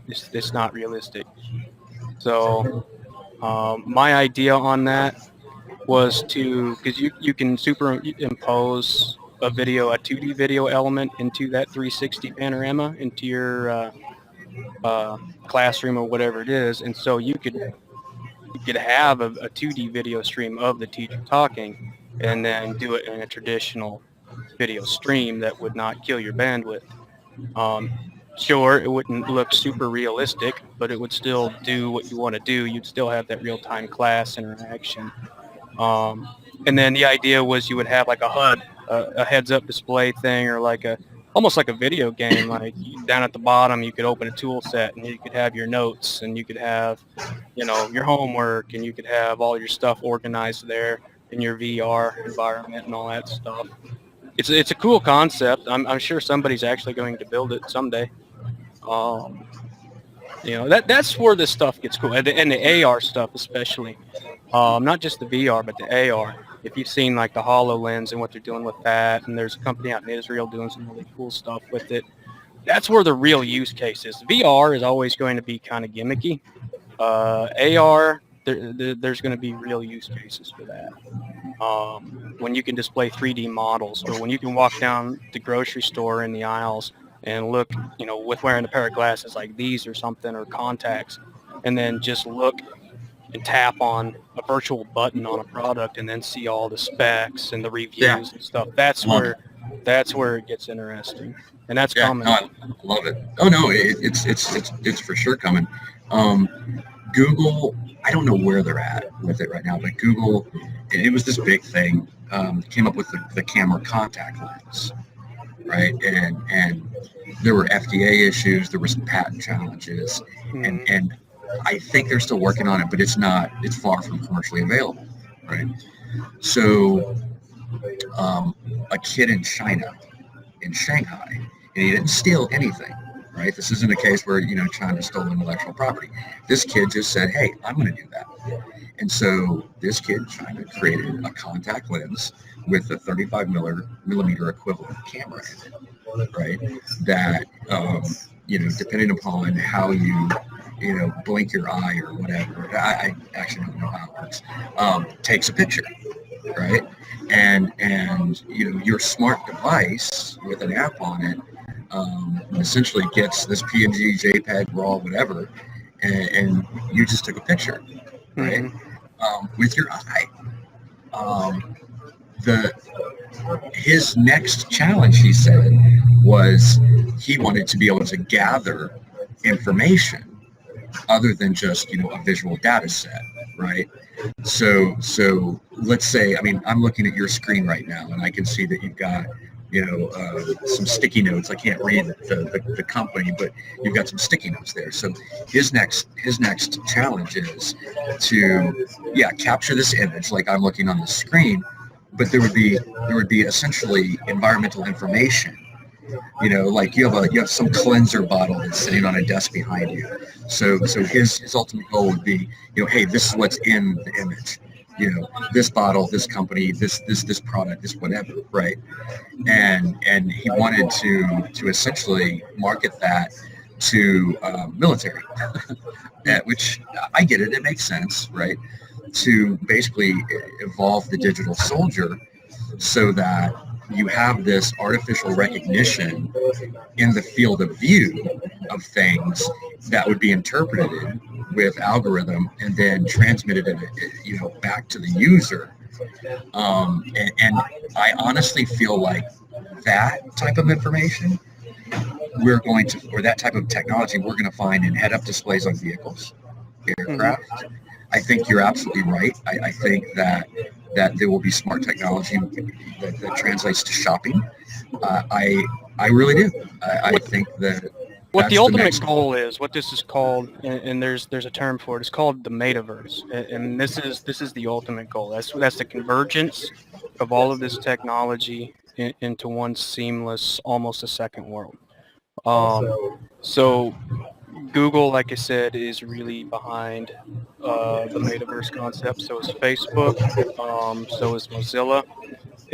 It's not realistic. So my idea on that was to, because you can superimpose a 2D video element into that 360 panorama into your classroom or whatever it is, and so you could have a 2D video stream of the teacher talking, and then do it in a traditional video stream that would not kill your bandwidth. Sure, it wouldn't look super realistic, but it would still do what you want to do. You'd still have that real-time class interaction. And then the idea was you would have like a HUD, a heads-up display thing, or like almost like a video game. Like down at the bottom, you could open a tool set, and you could have your notes, and you could have, your homework, and you could have all your stuff organized there in your VR environment and all that stuff. It's a cool concept. I'm sure somebody's actually going to build it someday. That's where this stuff gets cool, and the AR stuff especially. Not just the VR, but the AR. If you've seen like the HoloLens and what they're doing with that, and there's a company out in Israel doing some really cool stuff with it. That's where the real use case is. VR is always going to be kind of gimmicky. AR, there's going to be real use cases for that. When you can display 3D models, or when you can walk down the grocery store in the aisles and look, with wearing a pair of glasses like these or something, or contacts, and then just look and tap on a virtual button on a product and then see all the specs and the reviews and stuff. That's where it gets interesting, and that's coming. No, I love it. Oh no, it's for sure coming. Google, I don't know where they're at with it right now, but Google, it was this big thing. Came up with the camera contact lens, right? And there were FDA issues, there were some patent challenges, and I think they're still working on it, but it's far from commercially available, right? So a kid in China, in Shanghai, and he didn't steal anything, right? This isn't a case where, China stole intellectual property. This kid just said, hey, I'm going to do that. And so this kid in China created a contact lens with a 35 millimeter equivalent camera in it, right? That, depending upon how you blink your eye or whatever, I actually don't know how it works, takes a picture, right? And your smart device with an app on it essentially gets this PNG, JPEG, RAW, whatever, and you just took a picture, right? With your eye. His next challenge, he said, was he wanted to be able to gather information other than just, a visual data set, right? So let's say, I'm looking at your screen right now, and I can see that you've got, some sticky notes. I can't read the company, but you've got some sticky notes there. So his next challenge is to, capture this image like I'm looking on the screen, but there would be essentially environmental information. Like you have some cleanser bottle that's sitting on a desk behind you. So his ultimate goal would be, hey, this is what's in the image. This bottle, this company, this product, this whatever, right? And he wanted to essentially market that to military, which I get it. It makes sense, right? To basically evolve the digital soldier so that you have this artificial recognition in the field of view of things that would be interpreted with algorithm and then transmitted it, back to the user. And I honestly feel like that type of information or that type of technology we're going to find in head-up displays on vehicles, aircraft. I think you're absolutely right. I think that there will be smart technology that translates to shopping. I really do. I think that what the ultimate goal is, what this is called, and there's a term for it. It's called the metaverse, and this is the ultimate goal. That's the convergence of all of this technology into one seamless, almost a second world. So Google, like I said, is really behind the metaverse concept. So is Facebook. So is Mozilla.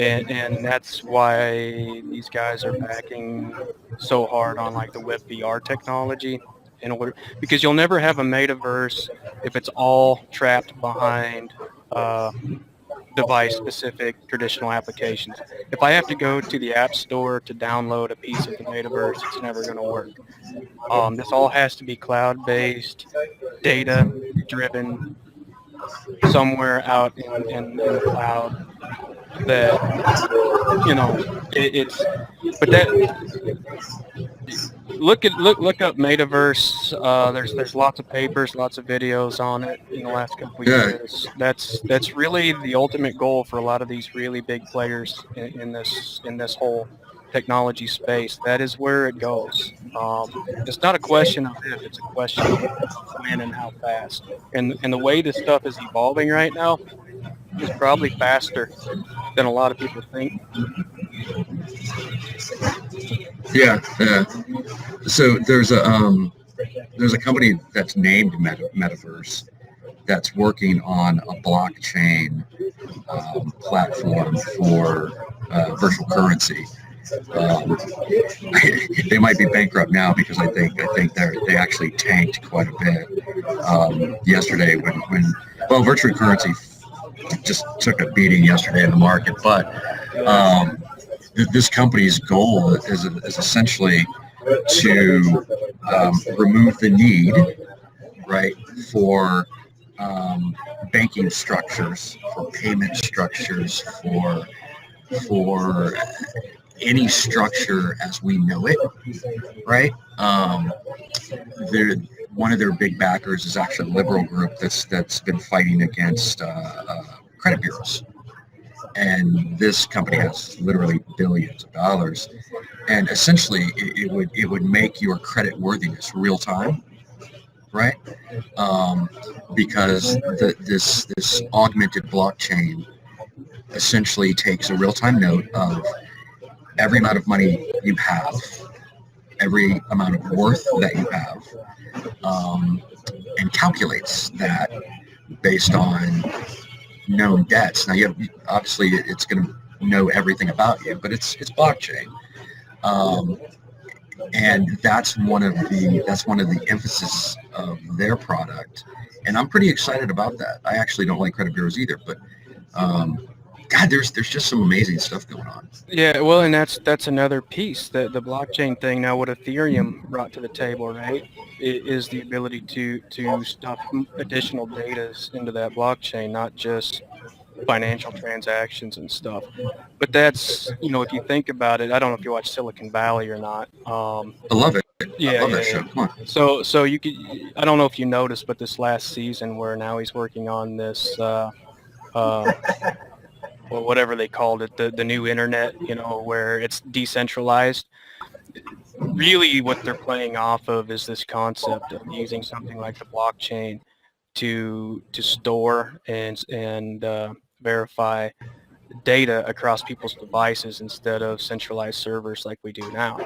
and that's why these guys are backing so hard on like the web VR technology in order, because you'll never have a metaverse if it's all trapped behind device specific traditional applications. If I have to go to the app store to download a piece of the metaverse, it's never going to work. This all has to be cloud based, data driven, somewhere out in the cloud that, it's, but that, look up metaverse. There's lots of papers, lots of videos on it in the last couple of Yeah, years. That's really the ultimate goal for a lot of these really big players in this whole technology space. That is where it goes. It's not a question of if, it's a question of when and how fast. And the way this stuff is evolving right now is probably faster than a lot of people think. yeah. So there's a company that's named Metaverse that's working on a blockchain platform for virtual currency. Um, they might be bankrupt now because I think they actually tanked quite a bit yesterday when virtual currency just took a beating yesterday in the market. But this company's goal is essentially to remove the need, right, for banking structures, for payment structures, for any structure as we know it, right? One of their big backers is actually a liberal group that's been fighting against credit bureaus, and this company has literally billions of dollars, and essentially it would make your credit worthiness real time, right? Because this augmented blockchain essentially takes a real time note of every amount of money you have, every amount of worth that you have, and calculates that based on known debts. Now, obviously it's going to know everything about you, but it's blockchain, and that's one of the emphasis of their product. And I'm pretty excited about that. I actually don't like credit bureaus either, but God, there's just some amazing stuff going on. Yeah, well, and that's another piece, that the blockchain thing. Now, what Ethereum brought to the table, right, is the ability to stuff additional data into that blockchain, not just financial transactions and stuff. But that's, if you think about it, I don't know if you watch Silicon Valley or not. I love it. I Yeah, love yeah, that yeah. show. Come on. So you could, I don't know if you noticed, but this last season where now he's working on this, well, whatever they called it, the new internet, where it's decentralized. Really what they're playing off of is this concept of using something like the blockchain to store and verify data across people's devices instead of centralized servers like we do now.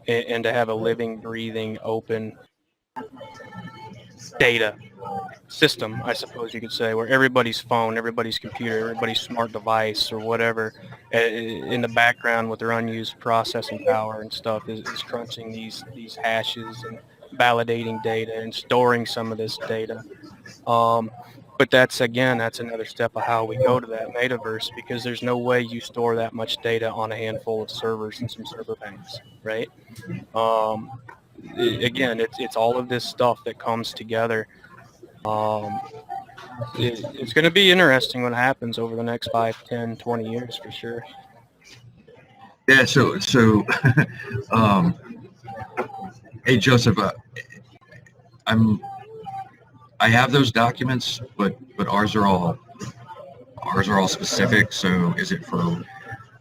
And to have a living, breathing, open data system, I suppose you could say, where everybody's phone, everybody's computer, everybody's smart device or whatever in the background with their unused processing power and stuff is crunching these hashes and validating data and storing some of this data. But that's another step of how we go to that metaverse, because there's no way you store that much data on a handful of servers and some server banks, right? Again, it's all of this stuff that comes together. It's going to be interesting what happens over the next 5, 10, 20 years for sure. Yeah. So, um, hey Joseph, I have those documents, but ours are all specific. So is it for a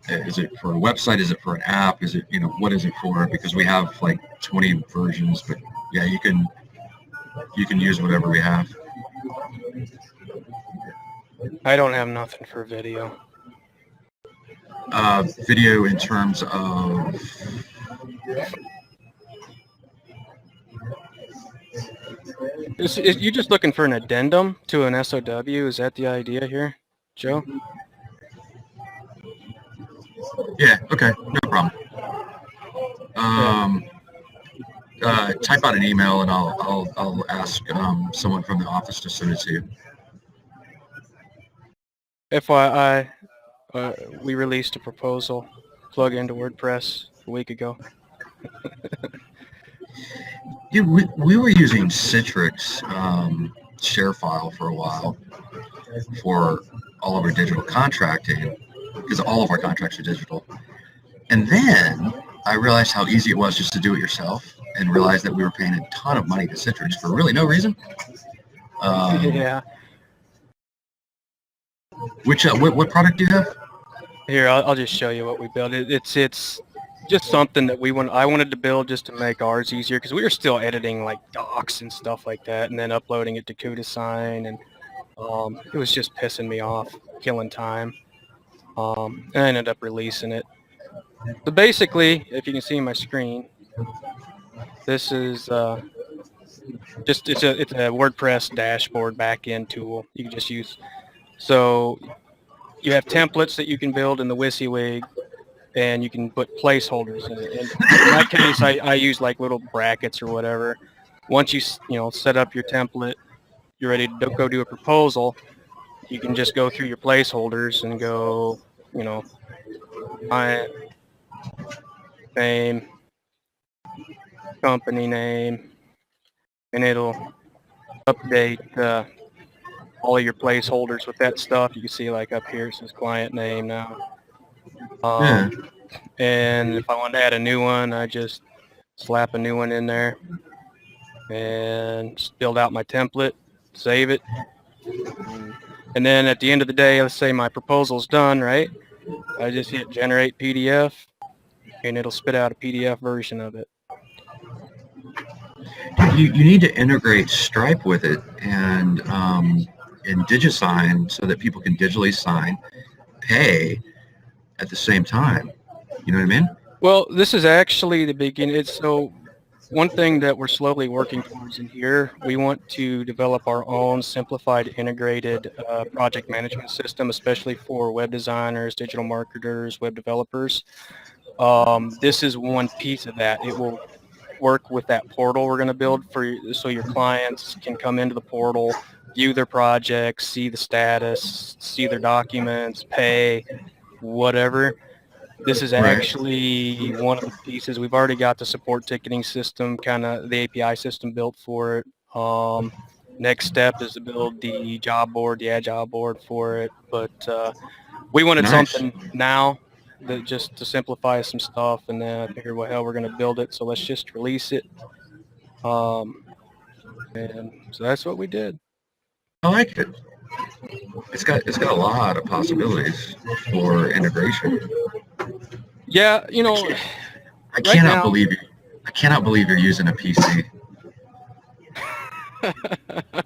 website? Is it for an app? Is it, what is it for? Because we have like 20 versions, but yeah, you can use whatever we have. I don't have nothing for video. Video in terms of, You're just looking for an addendum to an SOW? Is that the idea here, Joe? Yeah. Okay. No problem. Type out an email and I'll ask someone from the office to send it to you. FYI, we released a proposal plug into WordPress a week ago. Yeah, we were using Citrix share file for a while for all of our digital contracting because all of our contracts are digital. And then I realized how easy it was just to do it yourself and realized that we were paying a ton of money to Citrix for really no reason. Yeah. What product do you have? Here, I'll just show you what we built. It's just something that I wanted to build just to make ours easier because we were still editing like docs and stuff like that, and then uploading it to CudaSign, and it was just pissing me off, killing time. And I ended up releasing it. So basically, if you can see my screen, this is just it's a WordPress dashboard backend tool you can just use. So you have templates that you can build in the WYSIWYG, and you can put placeholders in it. And in my case, I use like little brackets or whatever. Once you set up your template, you're ready to go do a proposal. You can just go through your placeholders and go, client name, company name, and it'll update all of your placeholders with that stuff. You can see like up here it says client name now. Yeah. And if I want to add a new one, I just slap a new one in there and just build out my template, save it. And then at the end of the day, let's say my proposal's done, right? I just hit generate PDF and it'll spit out a PDF version of it. You need to integrate Stripe with it and DigiSign so that people can digitally sign, pay at the same time. You know what I mean? Well, this is actually the beginning. So one thing that we're slowly working towards in here, we want to develop our own simplified integrated project management system, especially for web designers, digital marketers, web developers. This is one piece of that. It will work with that portal we're going to build so your clients can come into the portal, view their projects, see the status, see their documents, pay, whatever. This is actually one of the pieces. We've already got the support ticketing system, kind of the API system built for it. Next step is to build the job board, the agile board for it. But we wanted something now that just to simplify some stuff, and then I figured, well, hell, we're going to build it, so let's just release it. And so that's what we did. I like it. It's got a lot of possibilities for integration. Yeah, I cannot believe you. I cannot believe you're using a PC.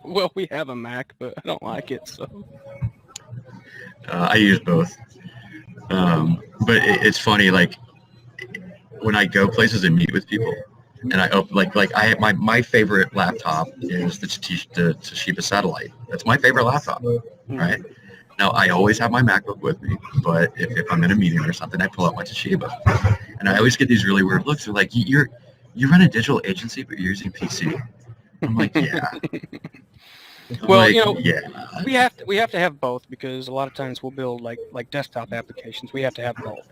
Well, we have a Mac, but I don't like it, so. I use both. But it's funny, like when I go places and meet with people, and I open my favorite laptop is the Toshiba Satellite. That's my favorite laptop, right? Now I always have my MacBook with me, but if I'm in a meeting or something, I pull out my Toshiba, and I always get these really weird looks. They're like, you run a digital agency, but you're using PC. I'm like, yeah. Well, yeah, we have to have both because a lot of times we'll build like desktop applications. We have to have both.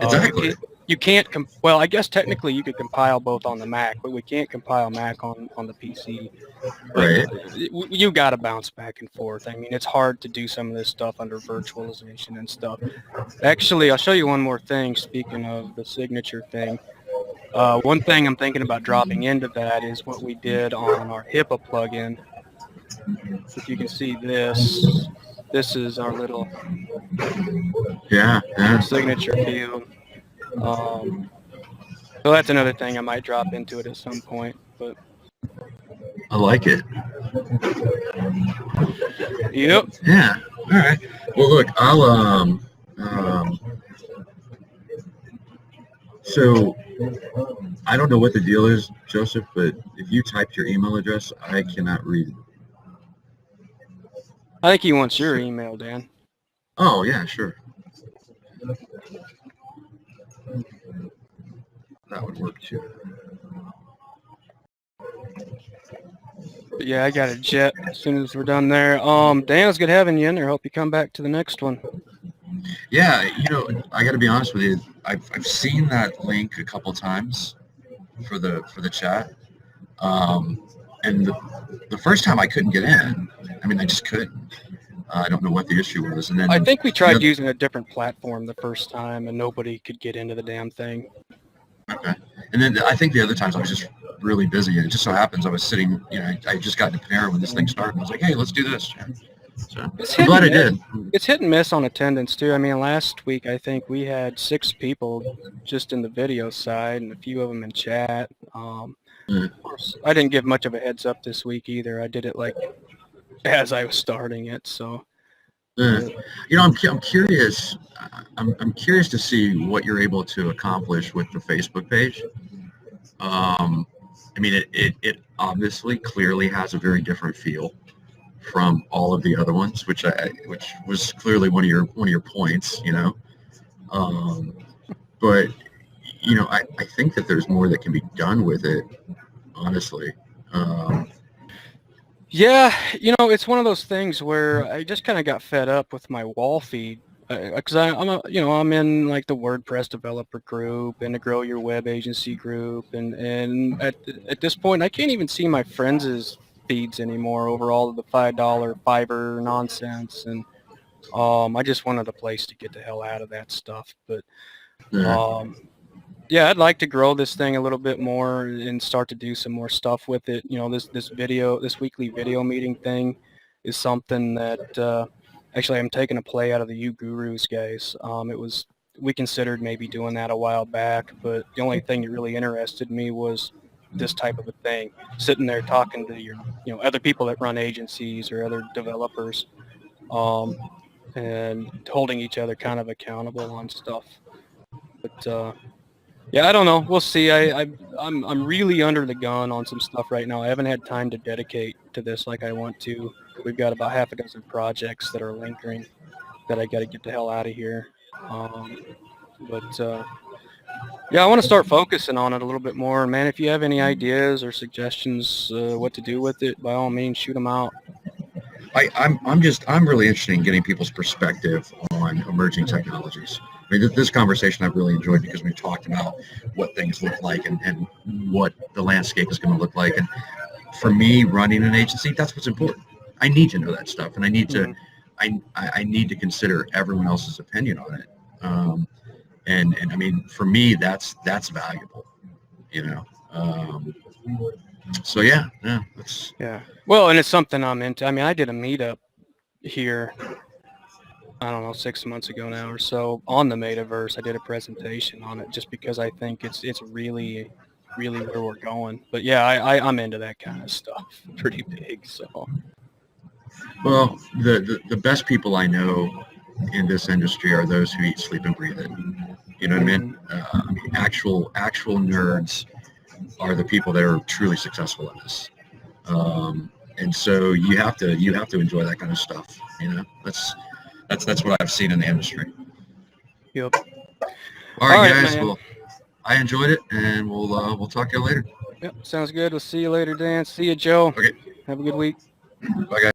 Exactly. You can't well, I guess technically you could compile both on the Mac, but we can't compile Mac on the PC. Right. You got to bounce back and forth. I mean, it's hard to do some of this stuff under virtualization and stuff. Actually, I'll show you one more thing. Speaking of the signature thing, one thing I'm thinking about dropping into that is what we did on our HIPAA plugin. If you can see this is our little signature field. So that's another thing I might drop into it at some point. But I like it. Yep. Yeah. All right. Well, look, I'll So I don't know what the deal is, Joseph, but if you typed your email address, I cannot read it. I think he wants your email, Dan. Oh, yeah, sure. That would work too. But yeah, I got a jet as soon as we're done there. Dan, it's good having you in there. Hope you come back to the next one. Yeah, I got to be honest with you. I've seen that link a couple times for the chat, and the first time I couldn't get in. I mean, I just couldn't. I don't know what the issue was, and then I think we tried using a different platform the first time, and nobody could get into the damn thing. Okay, and then I think the other times I was just really busy, and it just so happens I was sitting. I just got to Panera when this thing started, and I was like, hey, let's do this. So I'm glad I did. It's hit and miss on attendance too. I mean, last week I think we had 6 people just in the video side, and a few of them in chat. Of course, I didn't give much of a heads up this week either. I did it like as I was starting it. So, I'm curious. I'm curious to see what you're able to accomplish with the Facebook page. I mean, it obviously clearly has a very different feel from all of the other ones, which was clearly one of your points, but I think that there's more that can be done with it, honestly. Yeah, it's one of those things where I just kind of got fed up with my wall feed because I'm in like the WordPress developer group and the Grow Your Web Agency group, and at this point I can't even see my friends' feeds anymore over all of the $5 Fiverr nonsense, and I just wanted a place to get the hell out of that stuff. But yeah, I'd like to grow this thing a little bit more and start to do some more stuff with it. This weekly video meeting thing is something that actually I'm taking a play out of the You Gurus guys. We considered maybe doing that a while back, but the only thing that really interested me was this type of a thing, sitting there talking to your other people that run agencies or other developers, and holding each other kind of accountable on stuff. But yeah, I don't know. We'll see. I'm really under the gun on some stuff right now. I haven't had time to dedicate to this like I want to. We've got about half a dozen projects that are lingering that I got to get the hell out of here. But yeah, I want to start focusing on it a little bit more. And man, if you have any ideas or suggestions what to do with it, by all means, shoot them out. I'm really interested in getting people's perspective on emerging technologies. I mean, this conversation I've really enjoyed because we've talked about what things look like and what the landscape is going to look like. And for me, running an agency, that's what's important. I need to know that stuff, and I need to, I need to consider everyone else's opinion on it. And I mean, for me, that's valuable. So yeah. Well, and it's something I'm into. I mean, I did a meetup here, I don't know, 6 months ago now or so on the Metaverse. I did a presentation on it just because I think it's really, really where we're going. But yeah, I'm into that kind of stuff pretty big. So. Well, the best people I know in this industry are those who eat, sleep, and breathe it. You know what I mean? Actual nerds are the people that are truly successful in this. And so you have to enjoy that kind of stuff. That's what I've seen in the industry. Yep. All right, guys. Man. Well, I enjoyed it, and we'll talk to you later. Yep. Sounds good. We'll see you later, Dan. See you, Joe. Okay. Have a good week. Bye, guys.